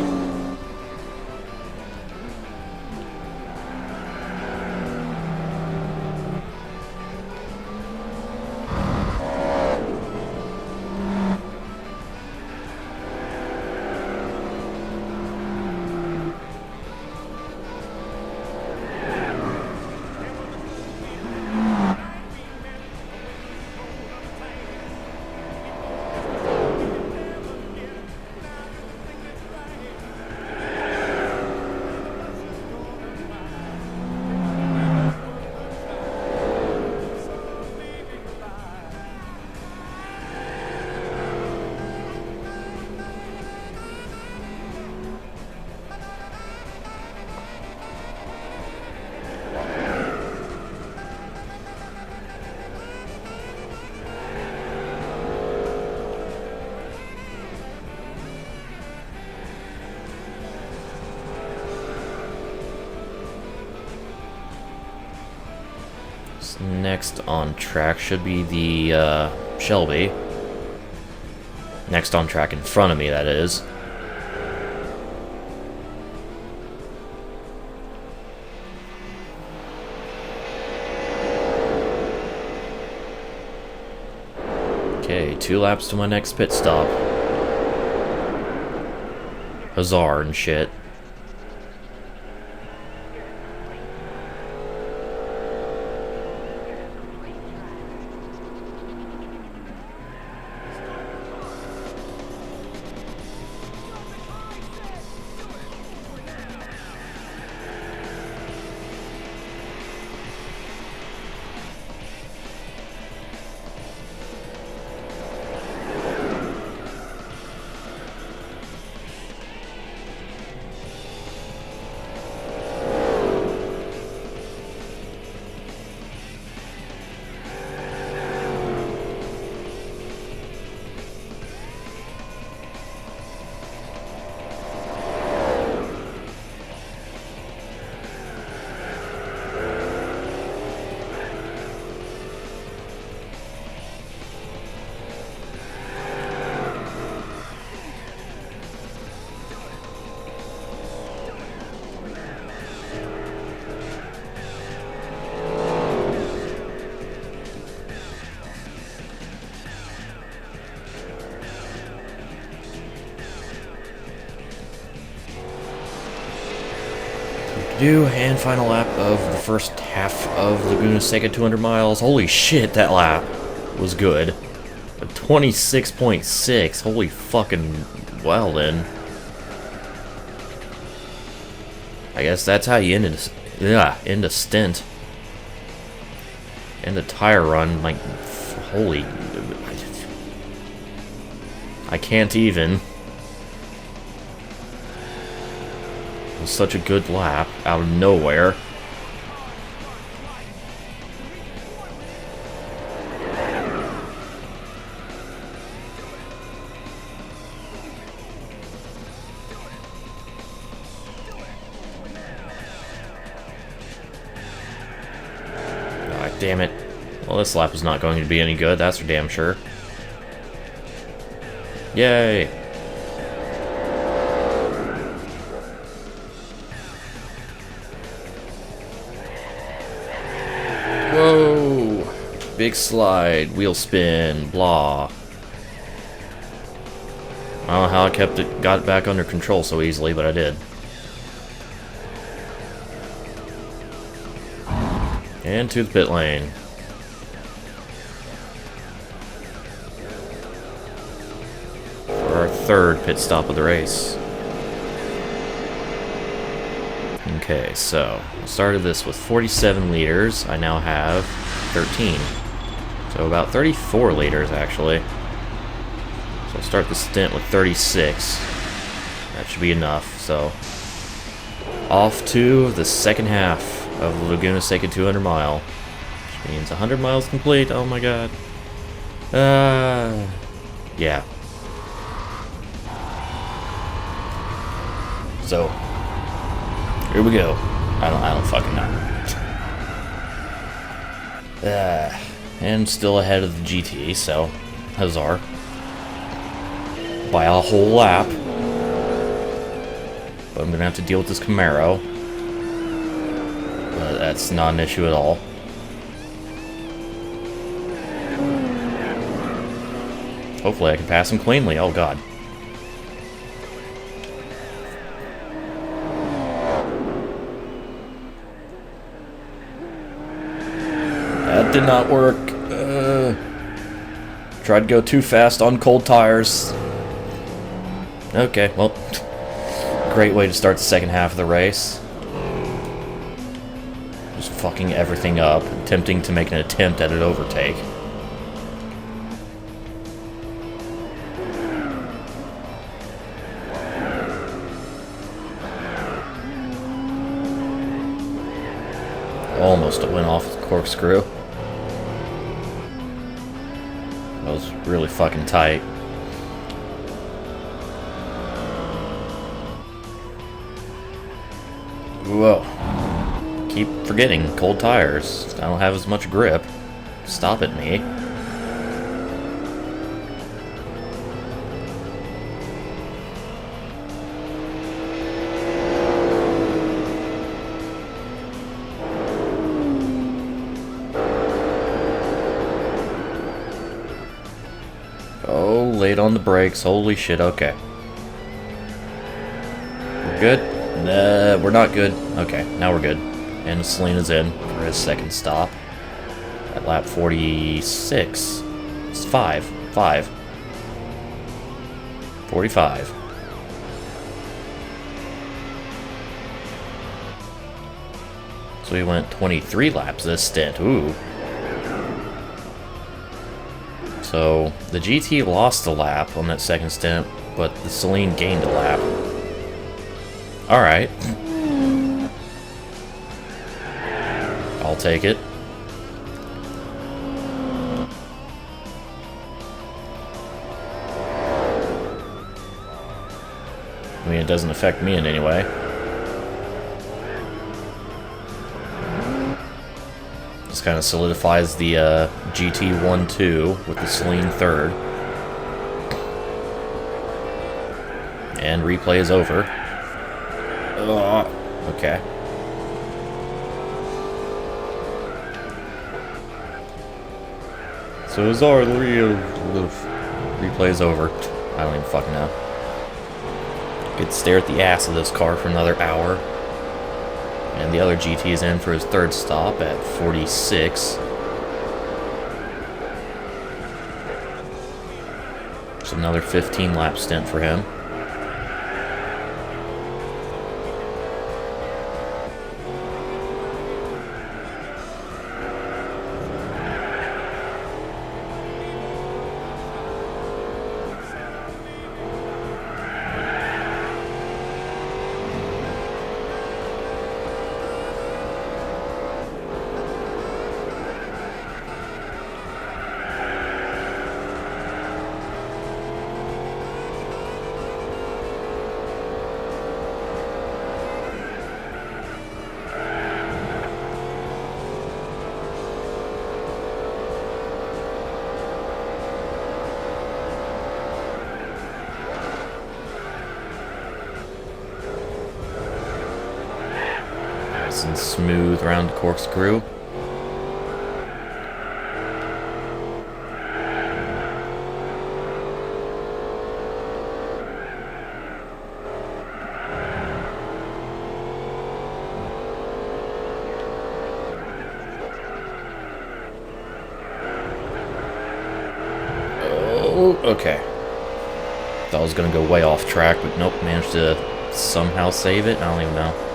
Next on track should be the Shelby. Next on track in front of me, that is. Okay, 2 laps to my next pit stop. Huzzah and shit. And final lap of the first half of Laguna Seca 200 miles. Holy shit, that lap was good. A 26.6. Holy fucking well then. I guess that's how you end a stint. End a tire run. Like, holy. I can't even. was such a good lap out of nowhere. Damn it. Well, this lap is not going to be any good, that's for damn sure. Yay! Whoa! Big slide, wheel spin, blah. I don't know how I got it back under control so easily, but I did. And to the pit lane. For our third pit stop of the race. Okay, so I started this with 47 liters. I now have 13. So about 34 liters actually. So I'll start the stint with 36. That should be enough. So off to the second half of the Laguna Seca 200 mile, which means 100 miles complete. Oh my god. Yeah. So here we go. I don't fucking know. And still ahead of the GT, so huzzah. By a whole lap. But I'm gonna have to deal with this Camaro. That's not an issue at all. Hopefully I can pass him cleanly. Oh god. That did not work. Tried to go too fast on cold tires. Okay, well, great way to start the second half of the race. Just fucking everything up, attempting to make an attempt at an overtake. Almost went off with the corkscrew. That was really fucking tight. Whoa. Keep forgetting, cold tires. I don't have as much grip. Stop at me. Oh, late on the brakes. Holy shit, okay. We're good? Nah, we're not good. Okay, now we're good. And Selena's in for his second stop. At lap 46. It's 5. 45. So we went 23 laps this stint. Ooh. So the GT lost a lap on that second stint, but the Selene gained a lap. Alright. I'll take it. I mean, it doesn't affect me in any way. Just kind of solidifies the GT 1-2 with the Selene third. And replay is over. Okay. So is our replay is over. I don't even fucking know. Could stare at the ass of this car for another hour. And the other GT is in for his third stop at 46. It's another 15 lap stint for him. Nice and smooth around the corkscrew. Oh, okay. Thought I was gonna go way off track, but nope, managed to somehow save it. I don't even know.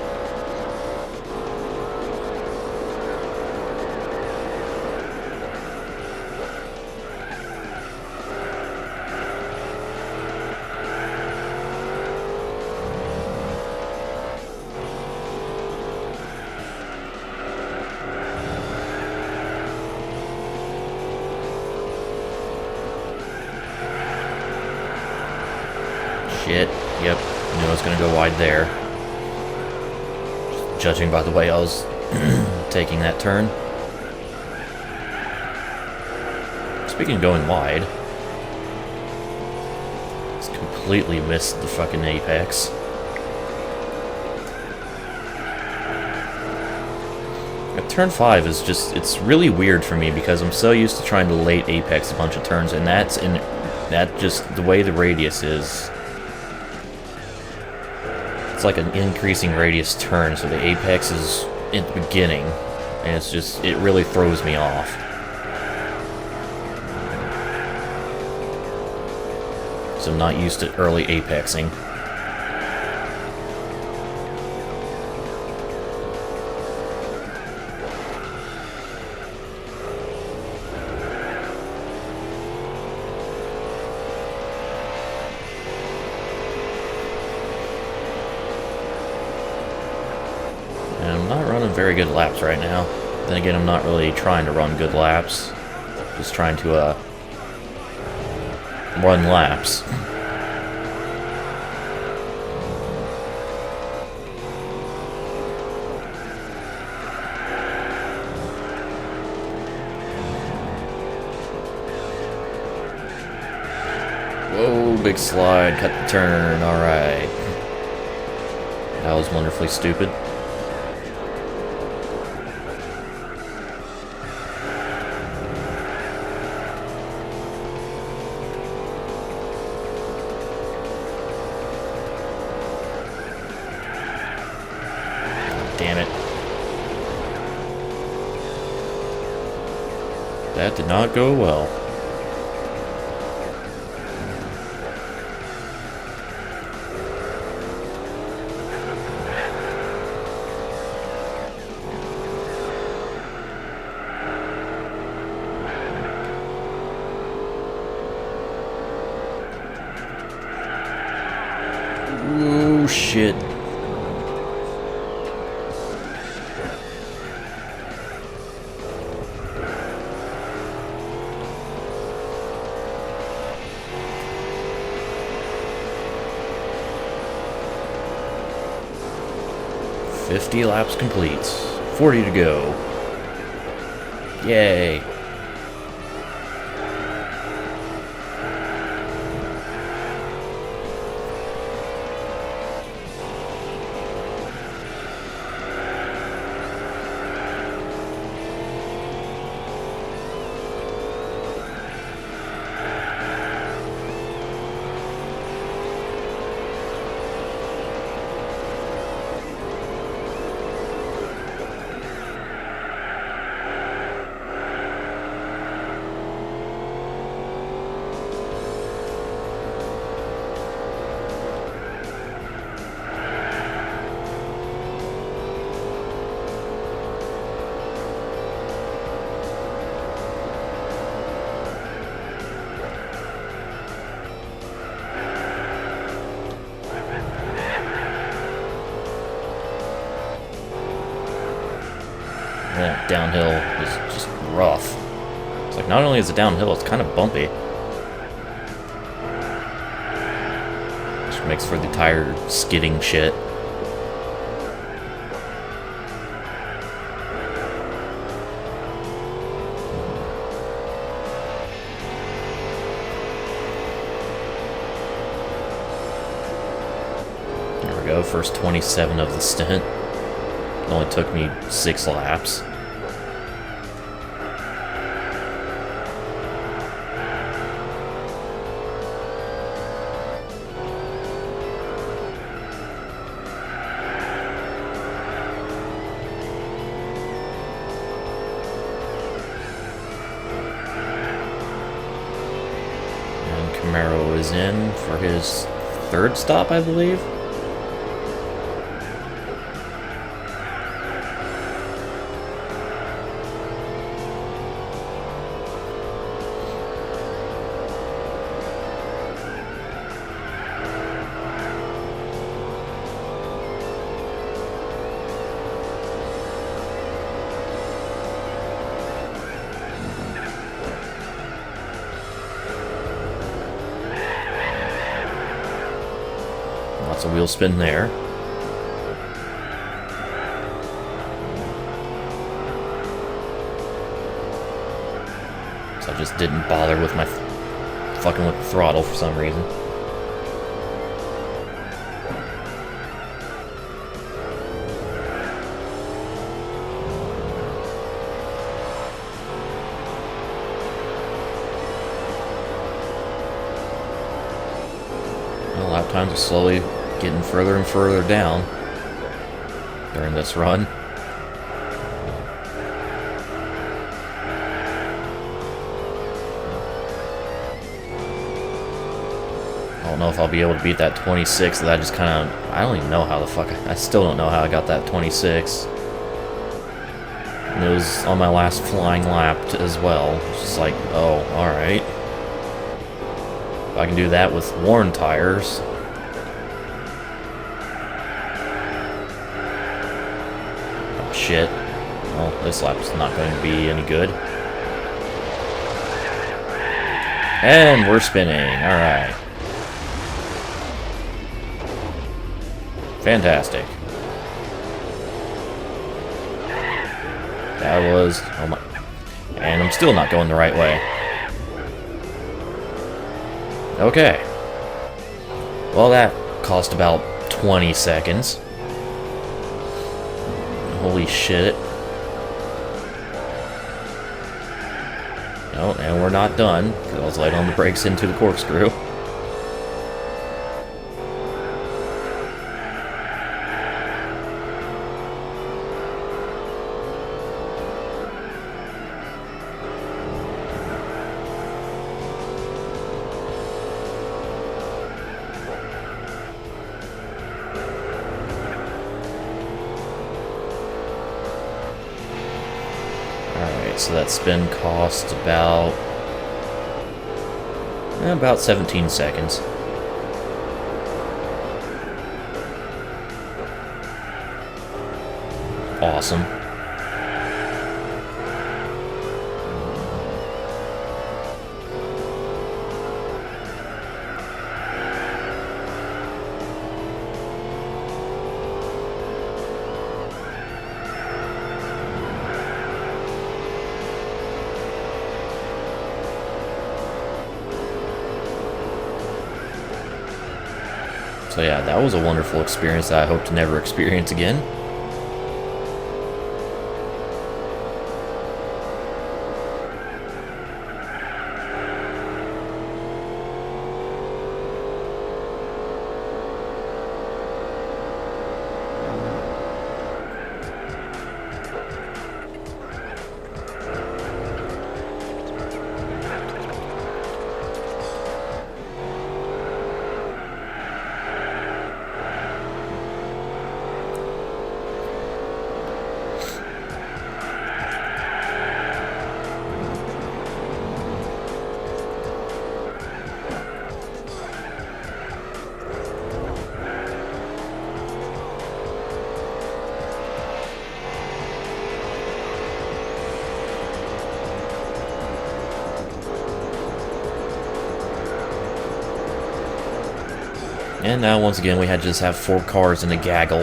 Shit. Yep. Knew I was gonna go wide there. Judging by the way I was taking that turn. Speaking of going wide, just completely missed the fucking apex. Turn 5 is just, it's really weird for me because I'm so used to trying to late apex a bunch of turns, and that's in that just the way the radius is. It's like an increasing radius turn, so the apex is at the beginning, and it's just, it really throws me off. So I'm not used to early apexing. I'm not running very good laps right now. Then again, I'm not really trying to run good laps. Just trying to, run laps. Whoa, big slide, cut the turn, alright. That was wonderfully stupid. Damn it. That did not go well. Ooh, shit. "50 laps complete. 40 to go. Yay." That downhill is just rough. It's like, not only is it downhill, it's kind of bumpy. Which makes for the tire skidding shit. There we go, first 27 of the stint. It only took me 6 laps. Camaro is in for his 3rd stop, I believe. Lots of wheel spin there. So I just didn't bother with my fucking with the throttle for some reason. Well, lap times are slowly getting further and further down during this run. I don't know if I'll be able to beat that 26 that I just kind of... I don't even know how the fuck... I still don't know how I got that 26. And it was on my last flying lap as well. It's just like, oh, alright. If I can do that with worn tires... Shit. Well, this lap's not going to be any good. And we're spinning. Alright. Fantastic. That was... Oh my... And I'm still not going the right way. Okay. Well, that cost about 20 seconds. Holy shit. Oh, and we're not done, because I was light on the brakes into the corkscrew. So that spin cost about 17 seconds. Awesome. So yeah, that was a wonderful experience that I hope to never experience again. And now, once again, we had to just have 4 cars in a gaggle.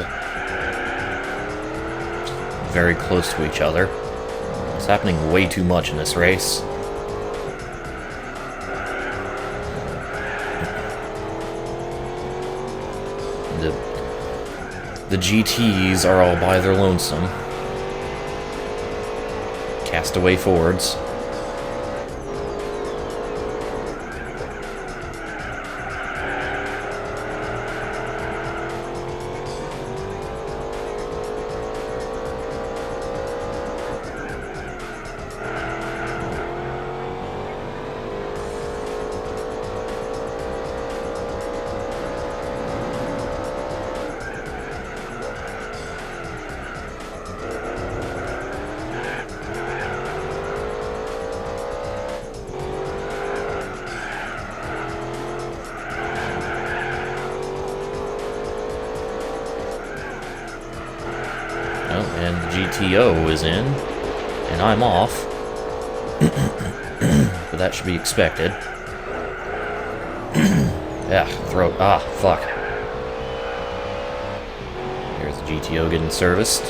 Very close to each other. It's happening way too much in this race. The GTs are all by their lonesome. Castaway Fords. And the GTO is in, and I'm off. But that should be expected. Yeah, throat. Ah, fuck. Here's the GTO getting serviced.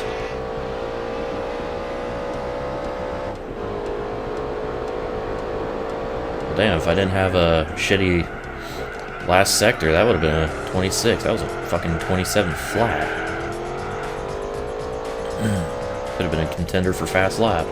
Well, damn, if I didn't have a shitty last sector, that would have been a 26. That was a fucking 27 flat. Could have been a contender for fast lap.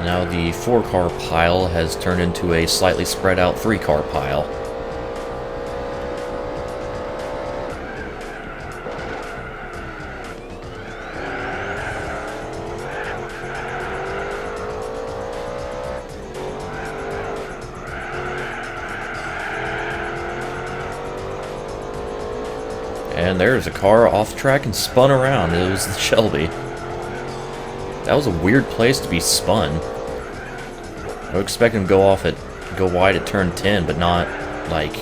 Now the 4-car pile has turned into a slightly spread out 3-car pile. And there's a car off track and spun around. It was the Shelby. That was a weird place to be spun. I would expect him to go wide at turn 10, but not like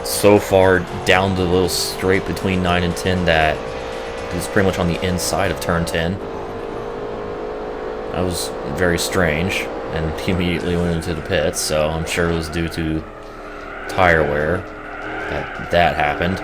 so far down the little straight between 9 and 10 that he was pretty much on the inside of turn 10. That was very strange, and he immediately went into the pits, so I'm sure it was due to tire wear that happened.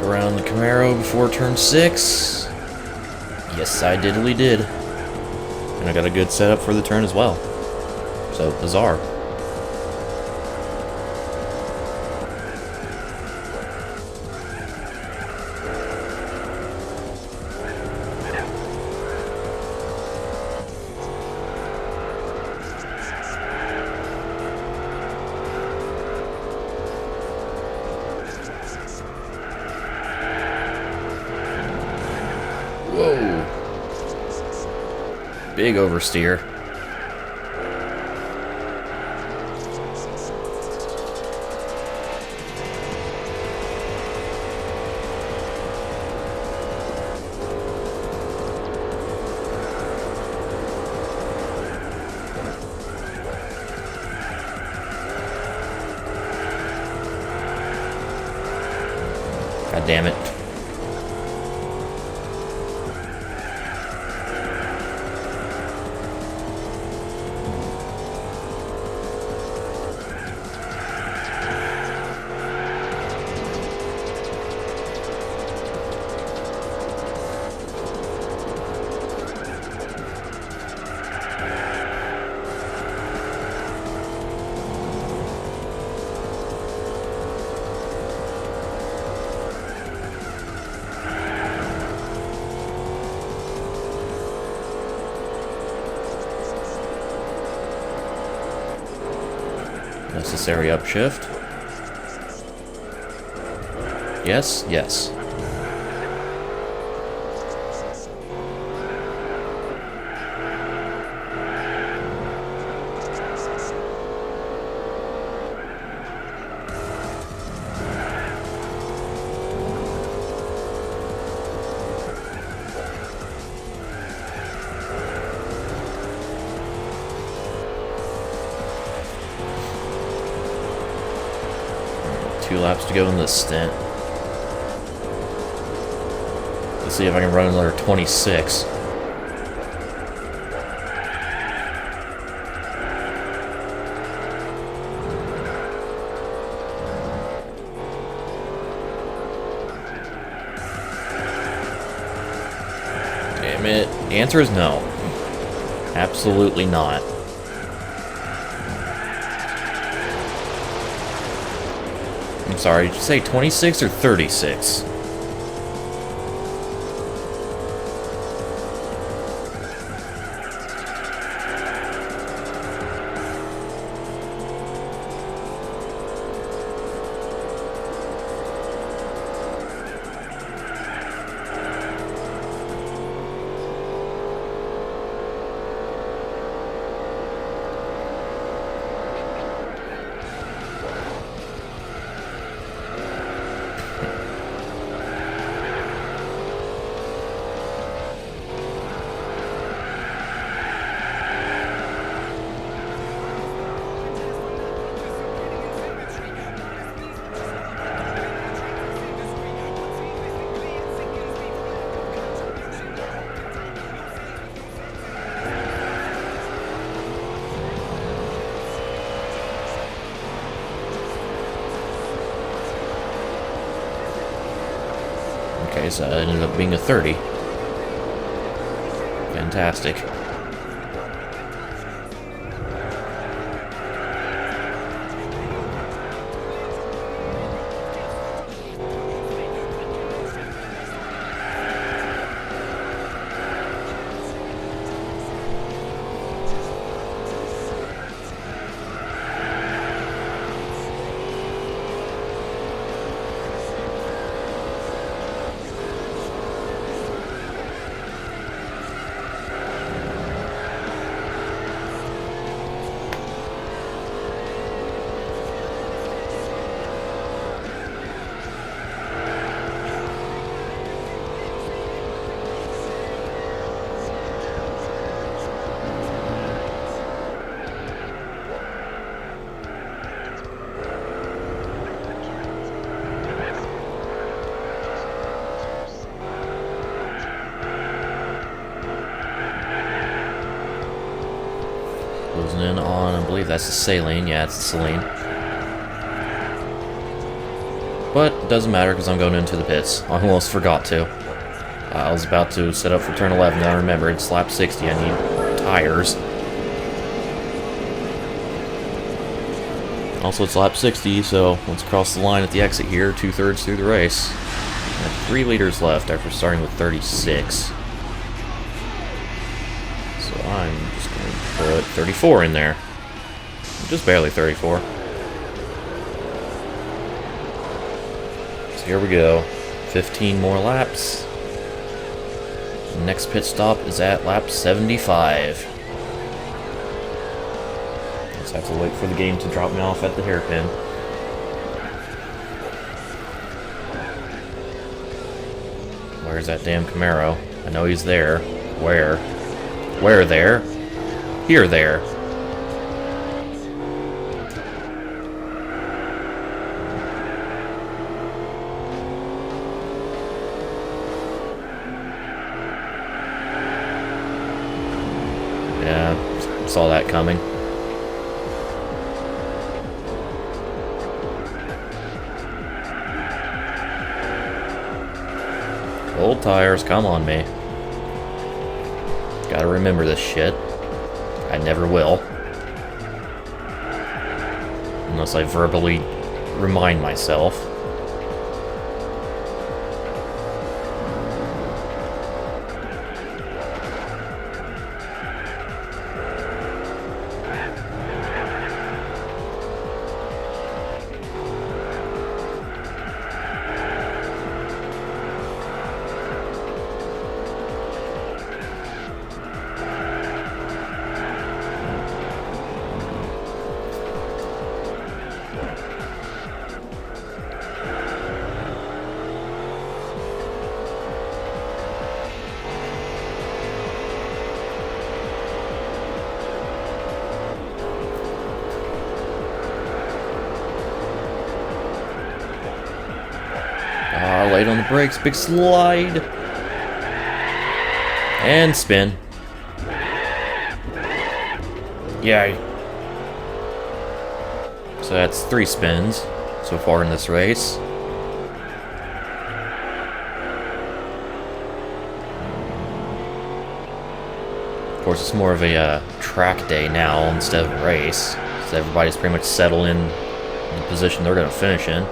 Around the Camaro before turn 6. Yes, I diddly did. And I got a good setup for the turn as well. So, bizarre. Whoa. Big oversteer. God damn it. Necessary upshift. Yes, yes. 2 laps to go in this stint. Let's see if I can run another 26. Damn it. The answer is no. Absolutely not. I'm sorry, did you say 26 or 36? Okay, so it ended up being a 30. Fantastic. Closing in on, I believe that's the saline. Yeah, it's the saline. But it doesn't matter because I'm going into the pits. I almost forgot to. I was about to set up for turn 11, then I remembered it's lap 60. I need tires. Also, it's lap 60, so let's cross the line at the exit here, 2/3 through the race. I have 3 liters left after starting with 36. So I'm just going to put 34 in there. Just barely 34. So here we go. 15 more laps. The next pit stop is at lap 75. Just have to wait for the game to drop me off at the hairpin. Where's that damn Camaro? I know he's there. Where? Where there? Here there. Yeah, saw that coming. Old tires, come on me. Gotta remember this shit. I never will. Unless I verbally remind myself. Light on the brakes, big slide. And spin. Yay. So that's 3 spins so far in this race. Of course, it's more of a track day now instead of a race. So everybody's pretty much settled in the position they're going to finish in.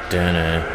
Dun-dun-dun.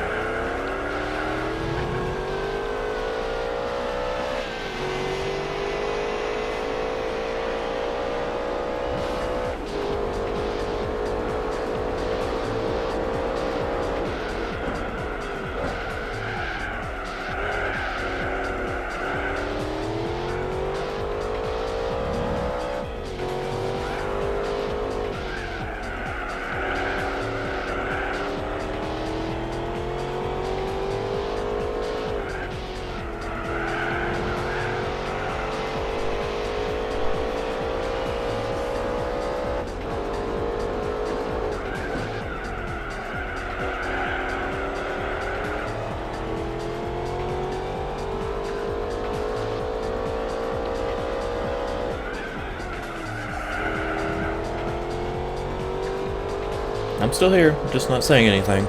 I'm still here, just not saying anything.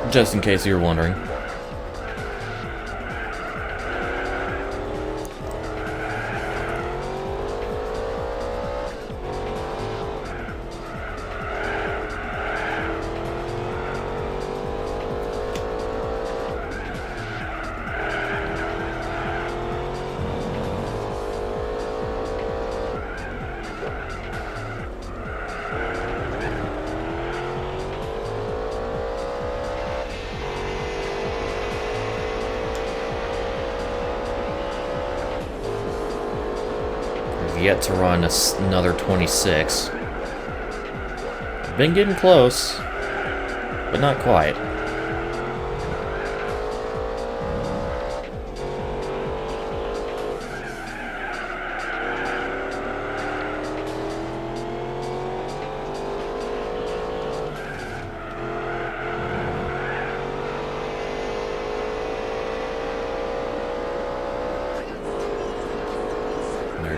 Just in case you were wondering. Yet to run another 26. I've been getting close, but not quite.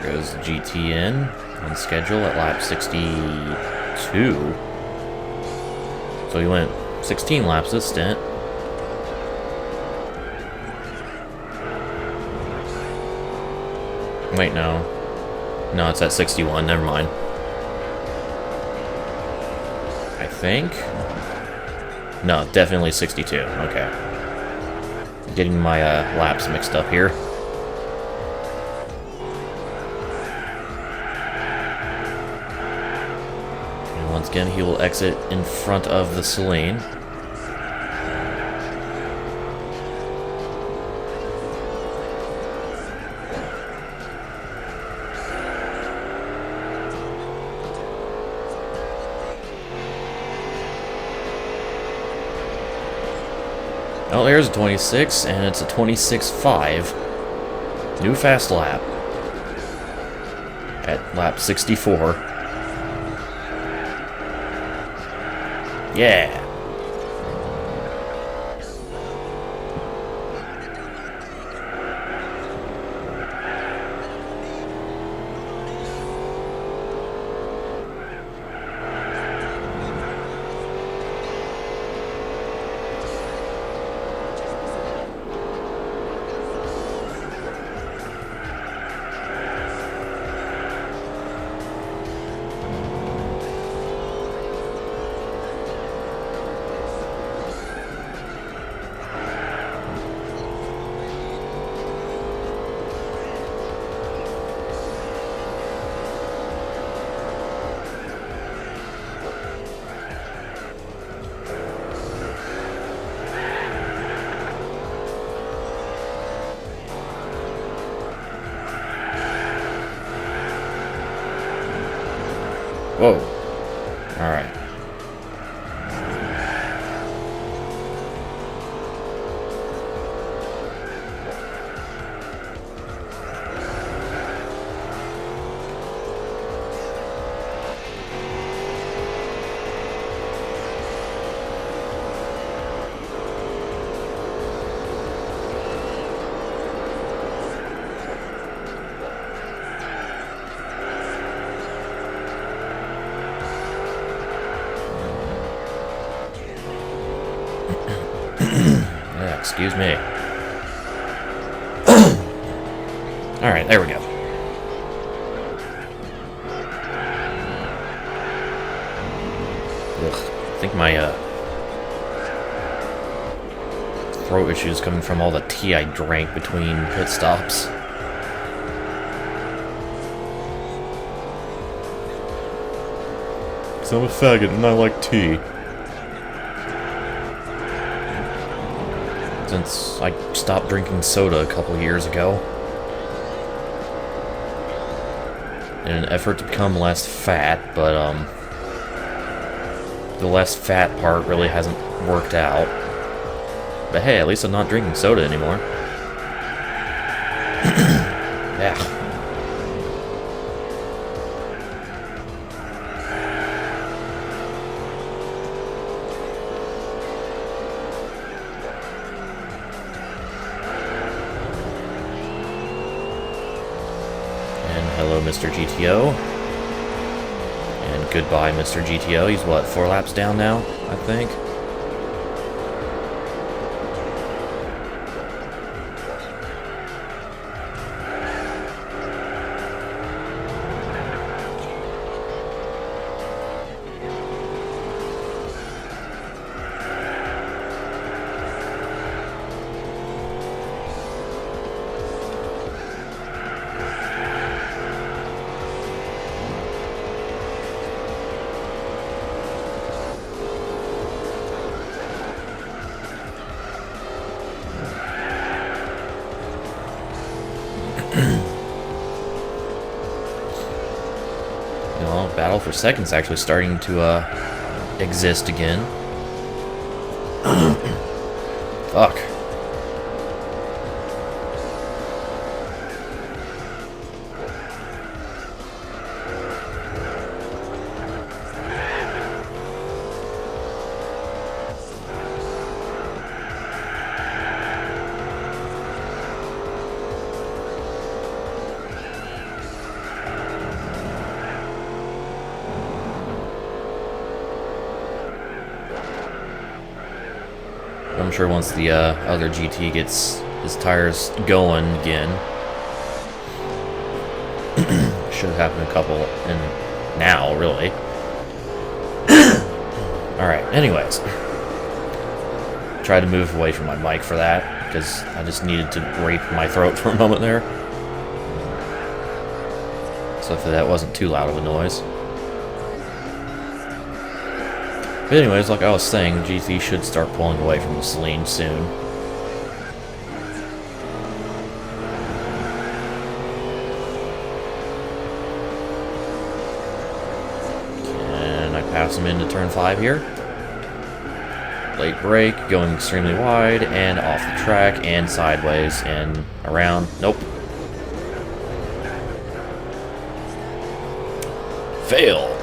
Goes GTN on schedule at lap 62. So he went 16 laps this stint. Wait, no. No, it's at 61. Never mind. I think. No, definitely 62. Okay. Getting my laps mixed up here. Once again, he will exit in front of the Celine. Oh, there's a 26, and it's a 26.5. New fast lap. At lap 64. Yeah. Yeah, excuse me. Alright, there we go. Ugh, I think my throat issues coming from all the tea I drank between pit stops. Because I'm a faggot and I like tea. Since I stopped drinking soda a couple years ago. In an effort to become less fat, but the less fat part really hasn't worked out. But hey, at least I'm not drinking soda anymore. Yeah. And hello, Mr. GTO. And goodbye, Mr. GTO. He's what, 4 laps down now, I think? Battle for second's actually starting to exist again. Fuck. I'm sure once the other GT gets his tires going again, should happen a couple in now, really. Alright, anyways. Tried to move away from my mic for that, because I just needed to rape my throat for a moment there. So if that wasn't too loud of a noise. But anyways, like I was saying, GT should start pulling away from the Celine soon. Can I pass him into turn 5 here? Late brake, going extremely wide, and off the track, and sideways, and around. Nope. Fail.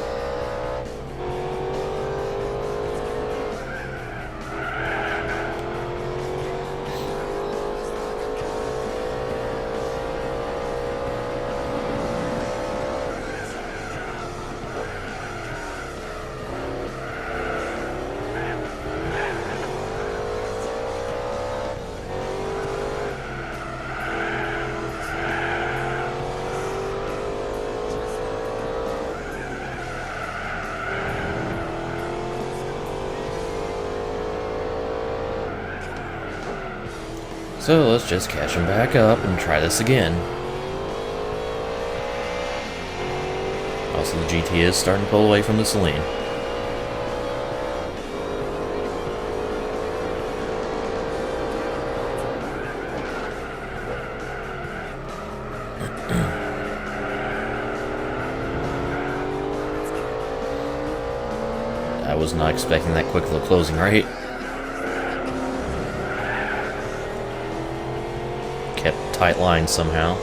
So let's just catch him back up and try this again. Also, the GT is starting to pull away from the Celine. I was not expecting that quick of a closing rate. Kept tight lines somehow.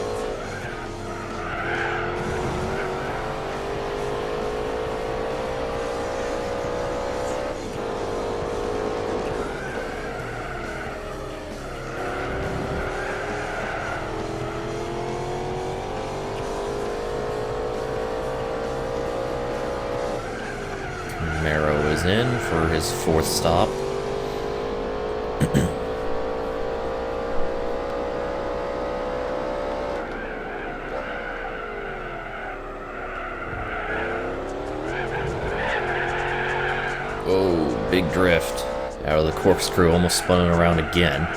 Marrow is in for his 4th stop. drift out of the corkscrew, almost spun it around again.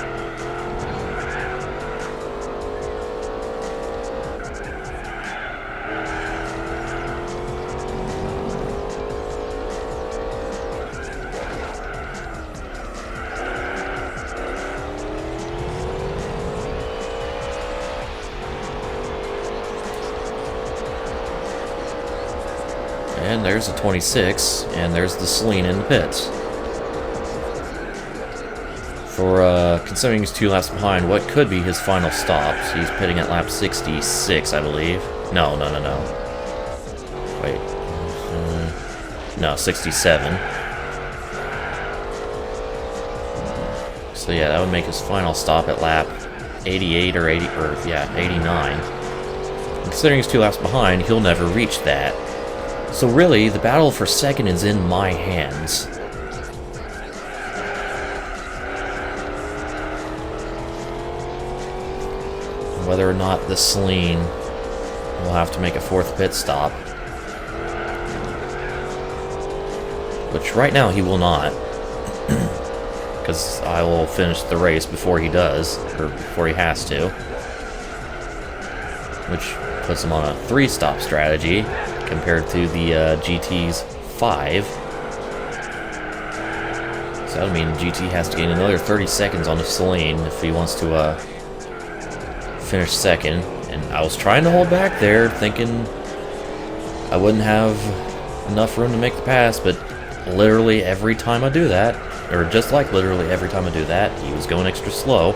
And there's the 26, and there's the Celine in the pits. For, considering he's 2 laps behind, what could be his final stops? He's pitting at lap 66, I believe. No. Wait. No, 67. So yeah, that would make his final stop at lap 88 or 89. Considering he's 2 laps behind, he'll never reach that. So really, the battle for second is in my hands. Whether or not the Celine will have to make a 4th pit stop. Which right now he will not. Because I will finish the race before he does, or before he has to. Which puts him on a 3-stop strategy compared to the GT's 5. So that would mean GT has to gain another 30 seconds on the Celine if he wants to finish second. And I was trying to hold back there, thinking I wouldn't have enough room to make the pass, but literally every time I do that, or just like literally every time I do that, he was going extra slow.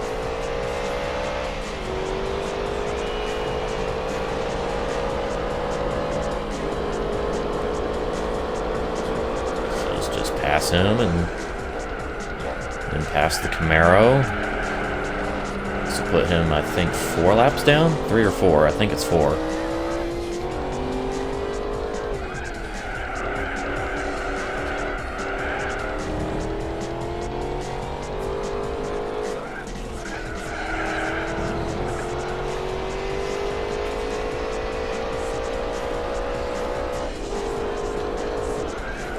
Pass him and then pass the Camaro. This will put him, I think, 4 laps down? 3 or 4? I think it's 4.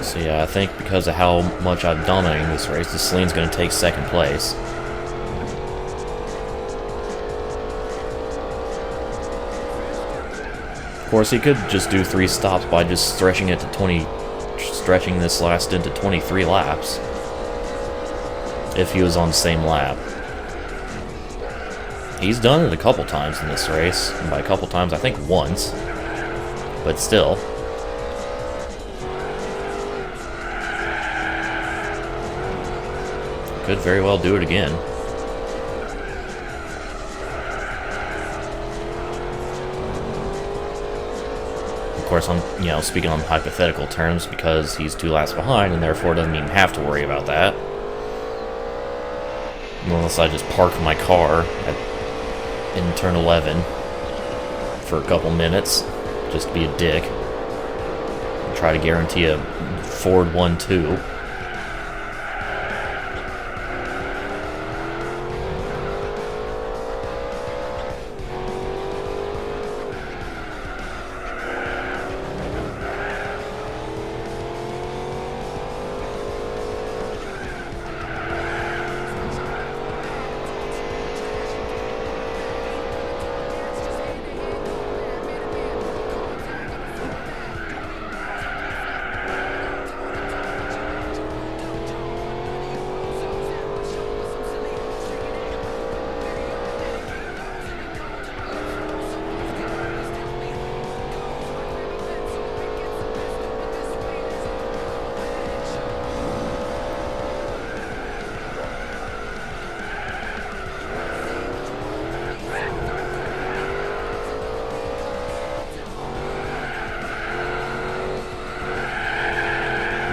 So yeah, I think because of how much I've dominated this race, the Celine's going to take 2nd place. Of course, he could just do 3 stops by just stretching it to stretching this last stint to 23 laps. If he was on the same lap. He's done it a couple times in this race. And by a couple times, I think once. But still. Could very well do it again. Of course, I'm, speaking on hypothetical terms because he's 2 laps behind and therefore doesn't even have to worry about that. Unless I just park my car in turn 11 for a couple minutes, just to be a dick. And try to guarantee a Ford 1-2.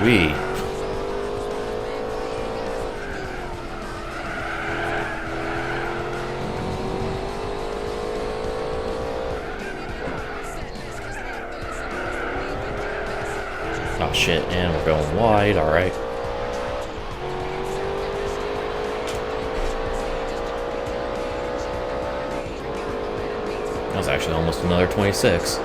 We. Oh shit, and we're going wide, alright. That was actually almost another 26.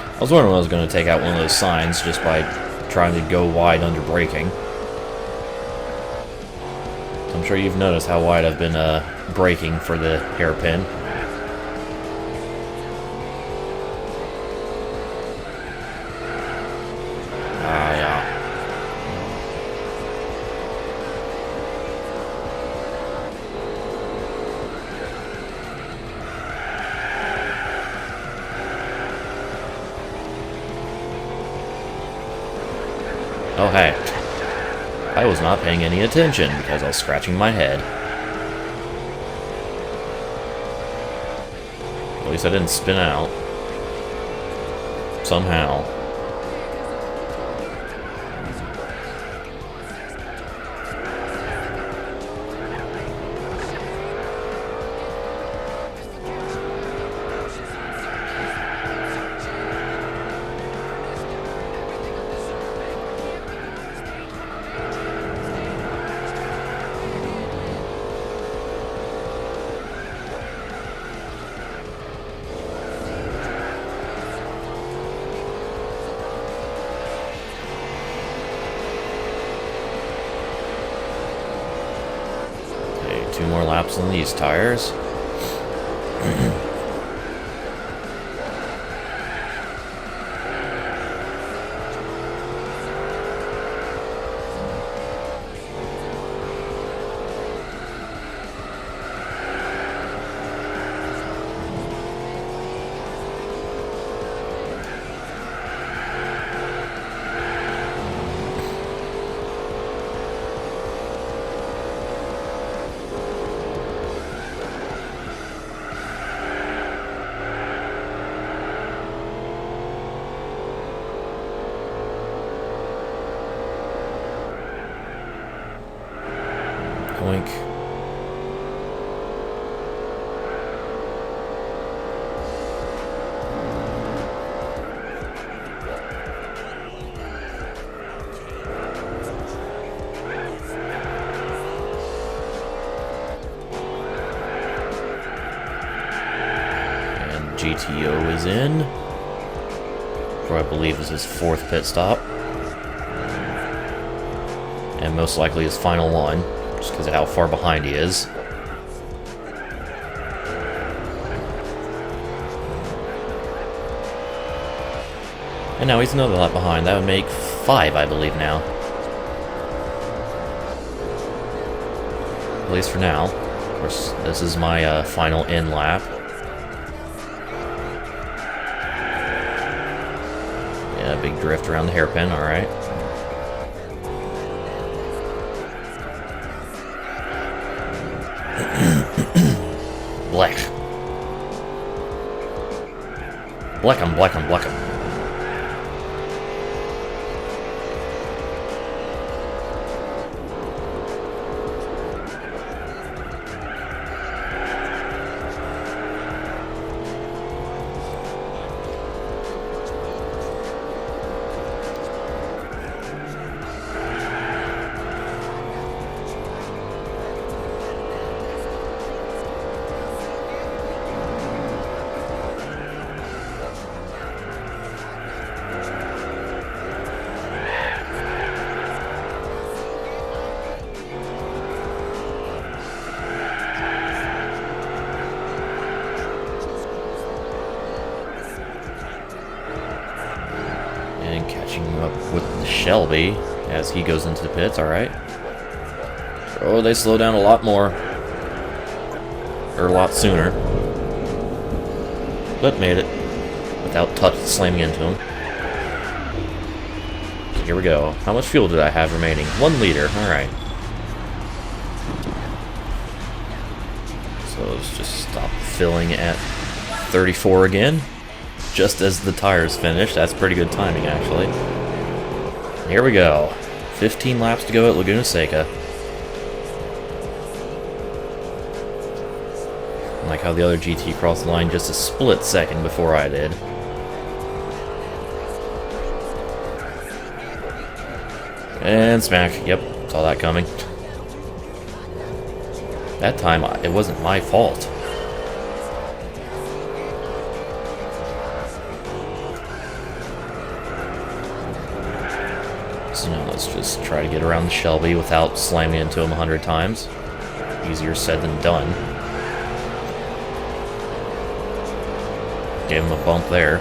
I was wondering when I was going to take out one of those signs just by trying to go wide under braking. I'm sure you've noticed how wide I've been braking for the hairpin. Oh, hey. I was not paying any attention because I was scratching my head. At least I didn't spin out. Somehow. Okay, 2 more laps on these tires. Oink. And GTO is in for, I believe, is his 4th pit stop. And most likely his final one, just because of how far behind he is. And now he's another lap behind. That would make 5, I believe, now. At least for now. Of course, this is my final in lap. Yeah, big drift around the hairpin, alright. Black. Black 'em, black 'em, black 'em. And catching up with Shelby as he goes into the pits, alright. Oh, they slow down a lot more. Or a lot sooner. But made it. Without slamming into him. So here we go. How much fuel did I have remaining? 1 liter, alright. So let's just stop filling at 34 again. Just as the tires finish. That's pretty good timing, actually. Here we go. 15 laps to go at Laguna Seca. Like how the other GT crossed the line just a split second before I did. And smack. Yep, saw that coming. That time, it wasn't my fault. Let's just try to get around the Shelby without slamming into him 100 times. Easier said than done. Give him a bump there.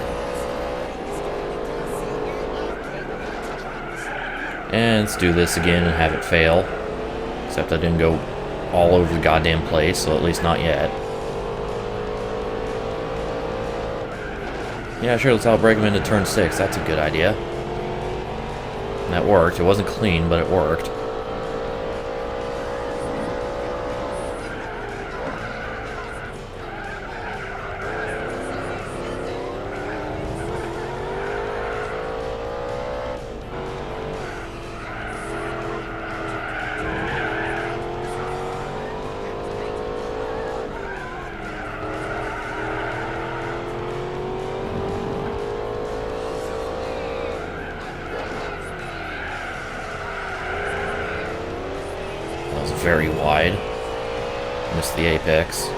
And let's do this again and have it fail. Except I didn't go all over the goddamn place, so at least not yet. Yeah, sure, let's outbrake him into turn 6. That's a good idea. And that worked. It wasn't clean, but it worked. Very wide. Missed the apex.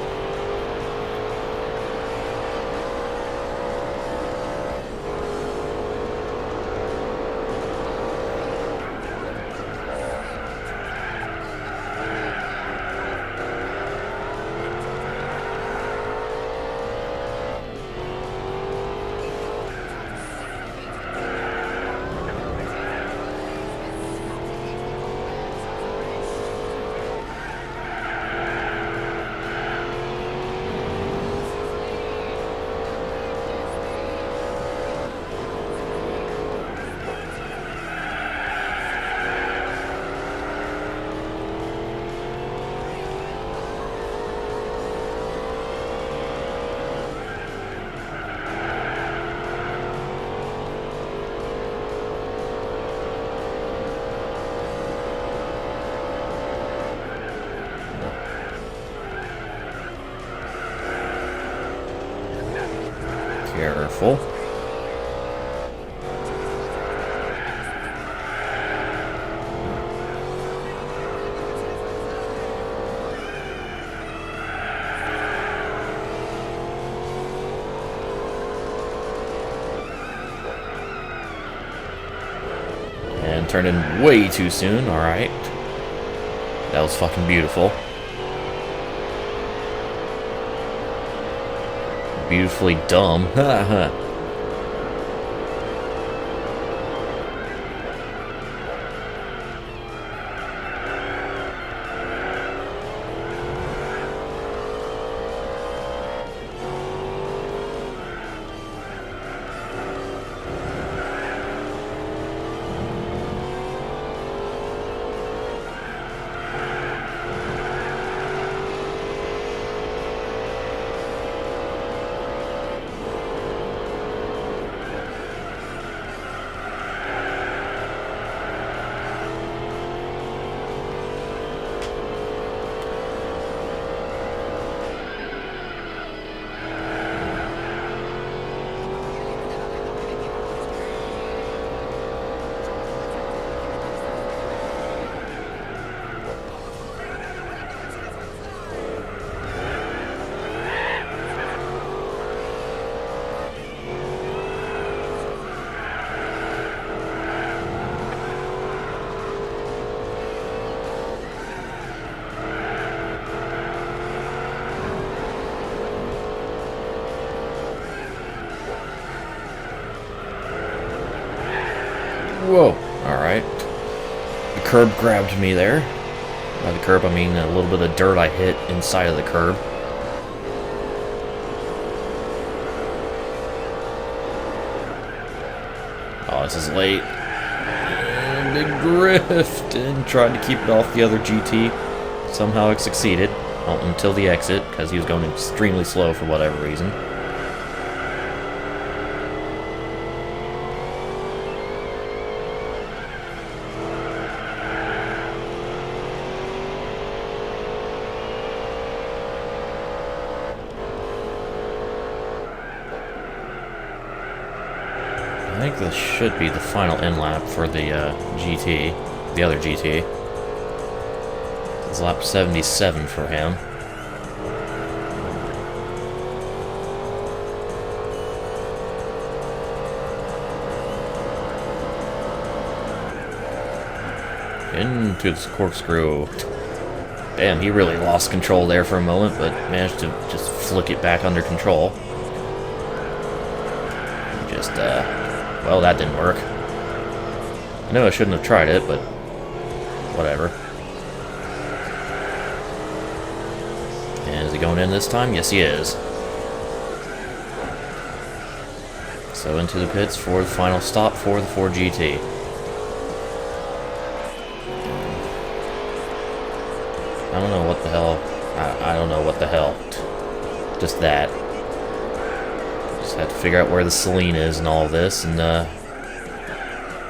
Careful. And turned in way too soon, alright. That was fucking beautiful. Beautifully dumb. Haha. Whoa, alright. The curb grabbed me there. By the curb, I mean a little bit of dirt I hit inside of the curb. Oh, this is late. Big drift. And tried to keep it off the other GT. Somehow it succeeded. Well, until the exit, because he was going extremely slow for whatever reason. I think this should be the final end lap for the GT, the other GT. It's lap 77 for him. Into the corkscrew. Damn, he really lost control there for a moment, but managed to just flick it back under control. Just, well, that didn't work. I know I shouldn't have tried it, but whatever. And is he going in this time? Yes, he is. So into the pits for the final stop for the Ford GT. I don't know what the hell. I don't know what the hell. Just that. Just have to figure out where the Celine is and all this, and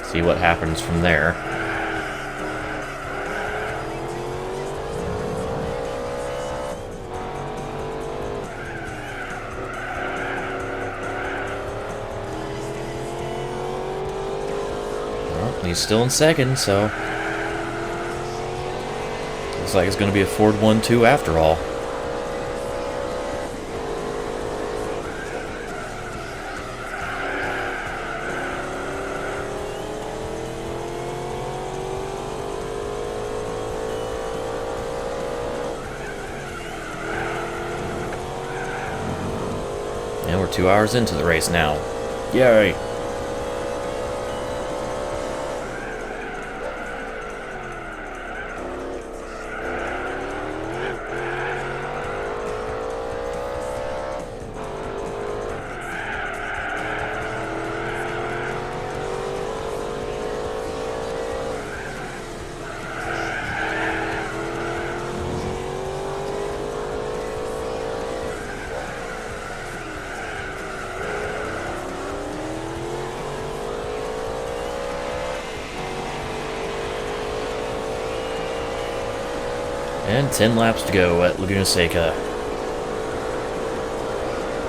see what happens from there. Well, he's still in second, so looks like it's going to be a Ford 1-2 after all. And we're 2 hours into the race now. Yay! And 10 laps to go at Laguna Seca.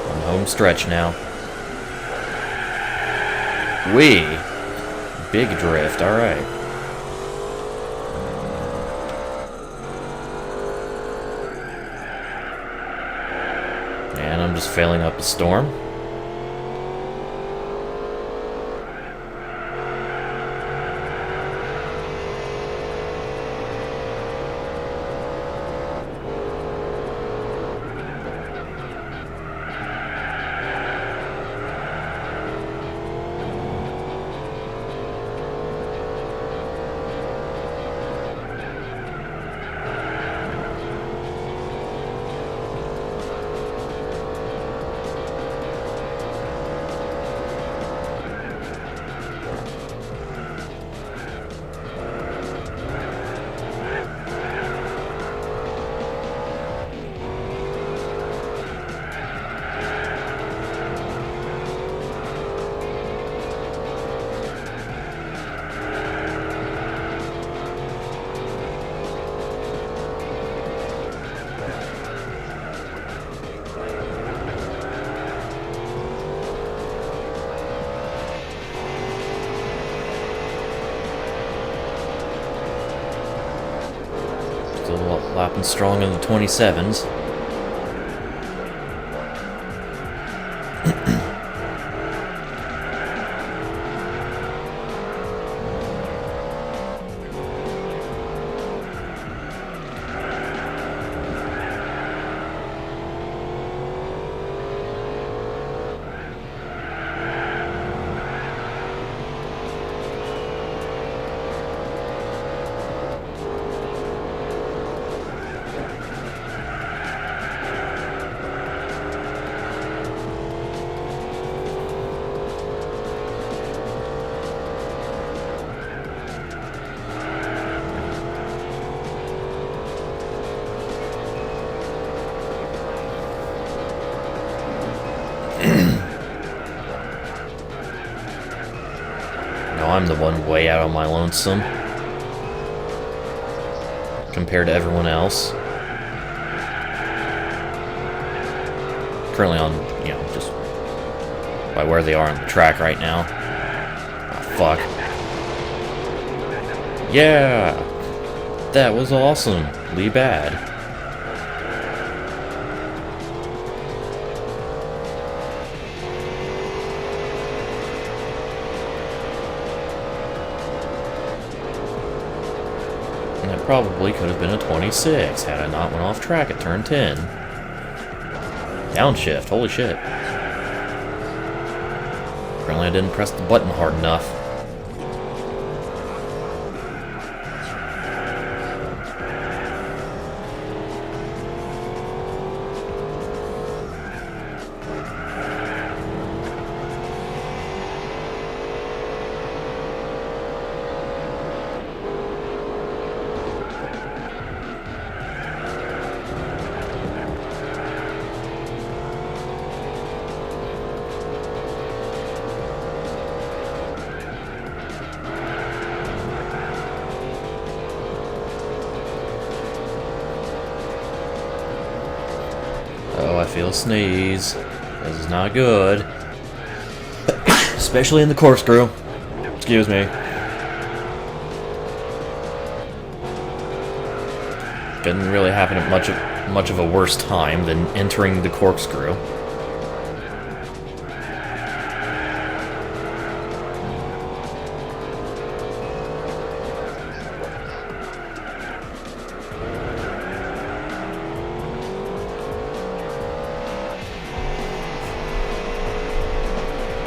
On home stretch now. Wee! Big drift, alright. And I'm just failing up a storm. Still lapping strong in the 27s. Now I'm the one way out on my lonesome compared to everyone else. Currently on, you know, just by where they are on the track right now. Oh, fuck. Yeah! That was awesomely bad. And that probably could have been a 26 had I not went off track at turn 10. Downshift, holy shit. Apparently I didn't press the button hard enough. Oh, I feel a sneeze. This is not good. Especially in the corkscrew. Excuse me. Didn't really happen at much of a worse time than entering the corkscrew.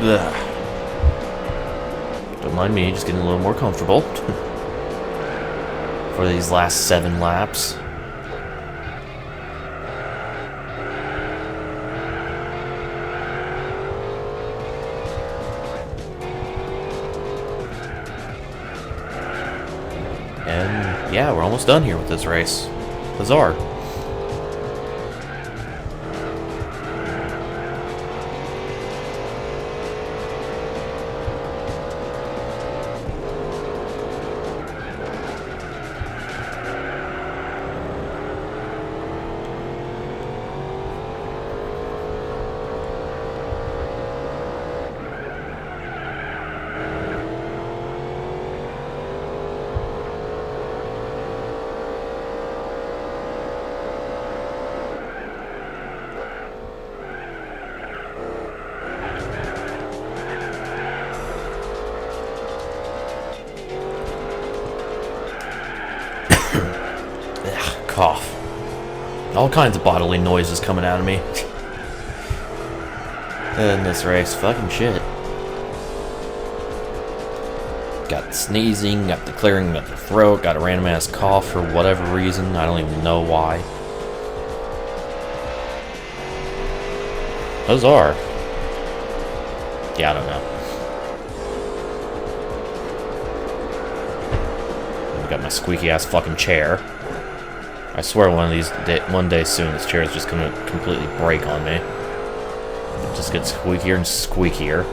Ugh. Don't mind me, just getting a little more comfortable for these last 7 laps. And yeah, we're almost done here with this race. Bizarre. Cough. All kinds of bodily noises coming out of me. In this race, fucking shit. Got the sneezing, got the clearing of the throat, got a random ass cough for whatever reason. I don't even know why. Bizarre. Yeah, I don't know. I've got my squeaky ass fucking chair. I swear one day soon this chair is just gonna completely break on me. It just gets squeakier and squeakier.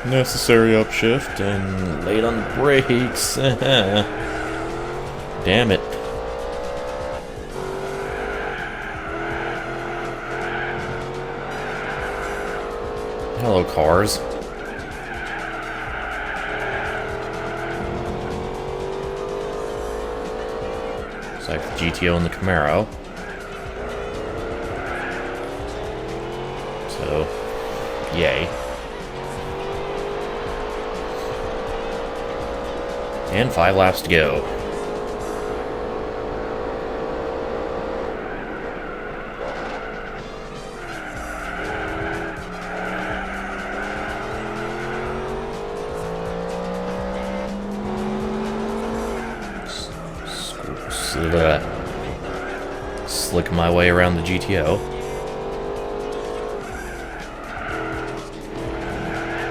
Necessary upshift and late on the brakes. Damn it. Hello, cars. It's like the GTO and the Camaro. So, yay. And 5 laps to go. Slick my way around the GTO.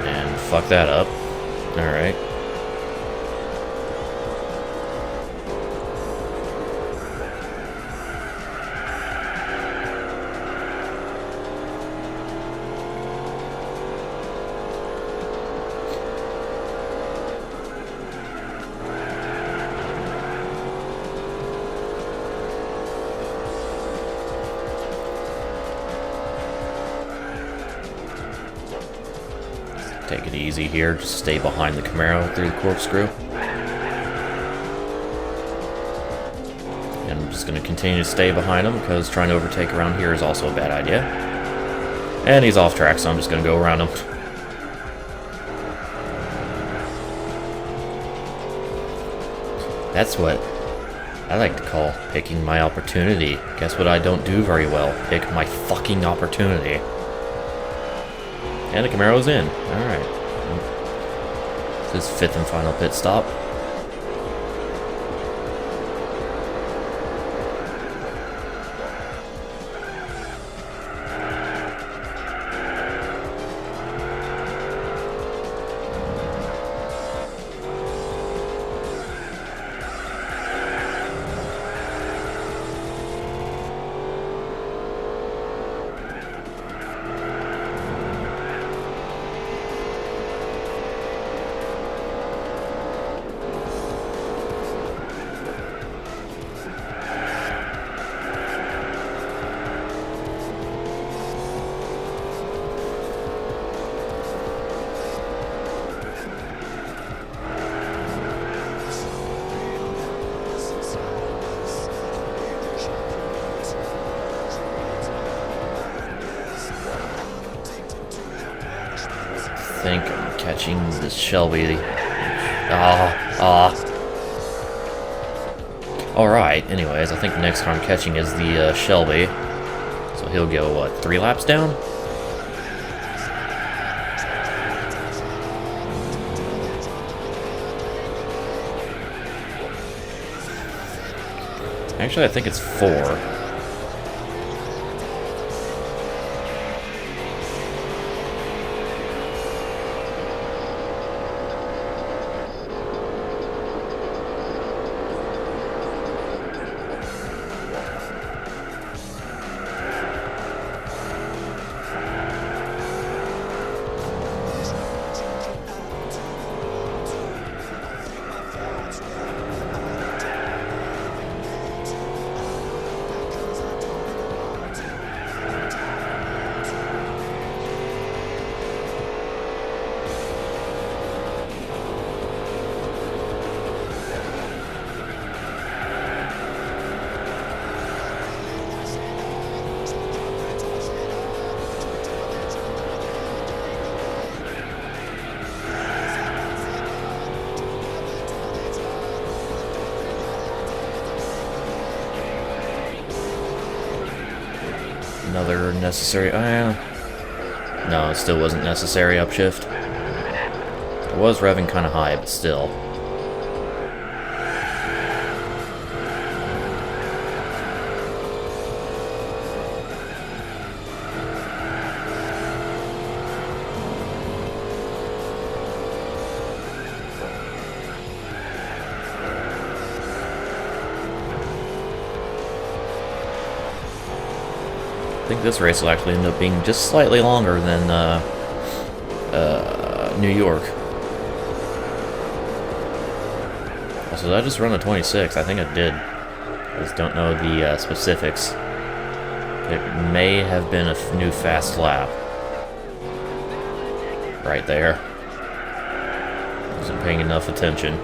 And fuck that up. Alright. Take it easy here, just stay behind the Camaro through the corkscrew. And I'm just going to continue to stay behind him because trying to overtake around here is also a bad idea. And he's off track, so I'm just going to go around him. That's what I like to call picking my opportunity. Guess what I don't do very well? Pick my fucking opportunity. And the Camaro's in. Alright. This is 5th and final pit stop. I think I'm catching this Shelby. Alright, anyways, I think the next car I'm catching is the Shelby. So he'll go, what, 3 laps down? Actually, I think it's 4. Another necessary... no, it still wasn't necessary upshift. It was revving kind of high, but still. I think this race will actually end up being just slightly longer than New York. Also, did I just run a 26? I think I did. I just don't know the specifics. It may have been a new fast lap. Right there. Wasn't paying enough attention.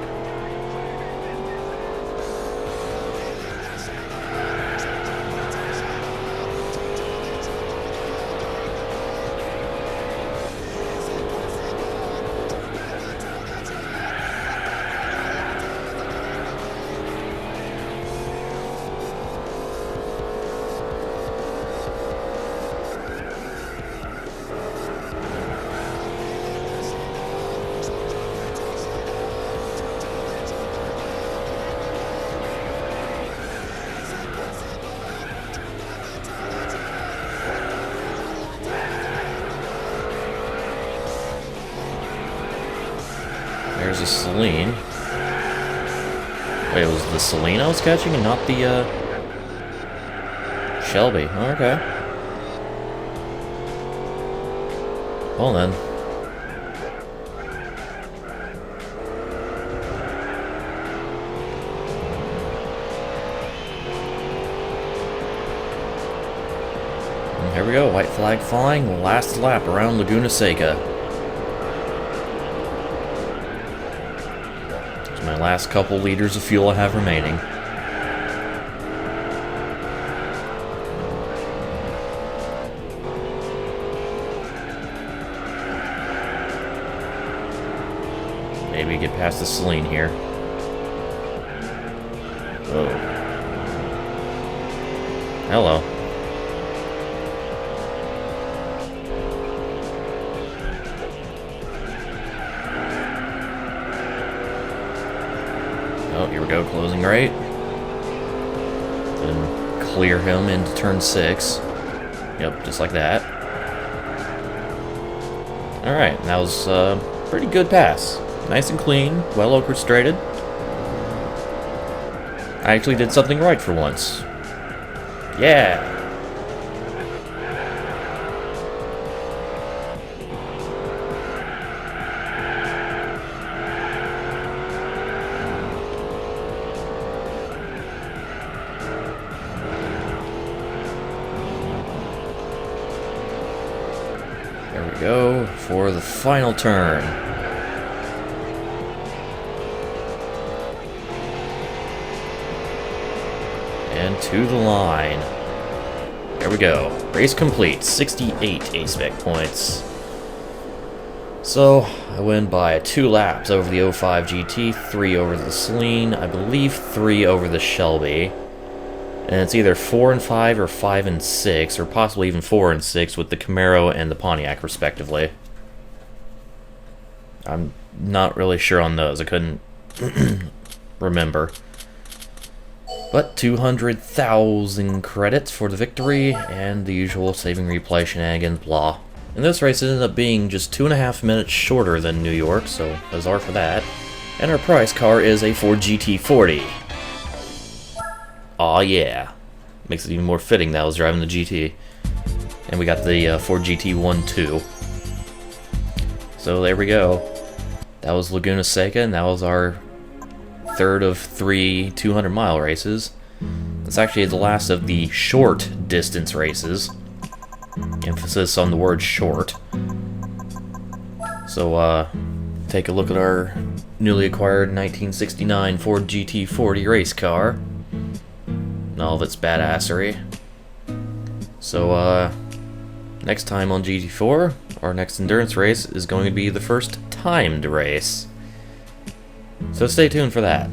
There's a Celine. Wait, it was the Celine I was catching and not the, Shelby. Oh, okay. Well then. And here we go, white flag flying, last lap around Laguna Seca. last couple liters of fuel I have remaining. Maybe get past the Celine here. Whoa. Hello. Oh, here we go, closing right. Then clear him into turn 6. Yep, just like that. Alright, that was a pretty good pass. Nice and clean, well orchestrated. I actually did something right for once. Yeah! There we go for the final turn. And to the line. There we go. Race complete. 68 A-Spec points. So, I win by 2 laps over the 05 GT, 3 over the Celine, I believe 3 over the Shelby. And it's either 4 and 5 or 5 and 6, or possibly even 4 and 6 with the Camaro and the Pontiac, respectively. I'm not really sure on those. I couldn't remember. But 200,000 credits for the victory, and the usual saving replay shenanigans, blah. And this race ended up being just 2.5 minutes shorter than New York, so huzzah for that. And our prize car is a Ford GT40. Aw yeah. Makes it even more fitting that I was driving the GT. And we got the Ford GT1 too. So there we go. That was Laguna Seca, and that was our third of 3 200-mile races. It's actually the last of the short distance races. Emphasis on the word short. So, take a look at our newly acquired 1969 Ford GT40 race car. And all of its badassery. So, next time on GT4, our next endurance race is going to be the first timed race. So stay tuned for that.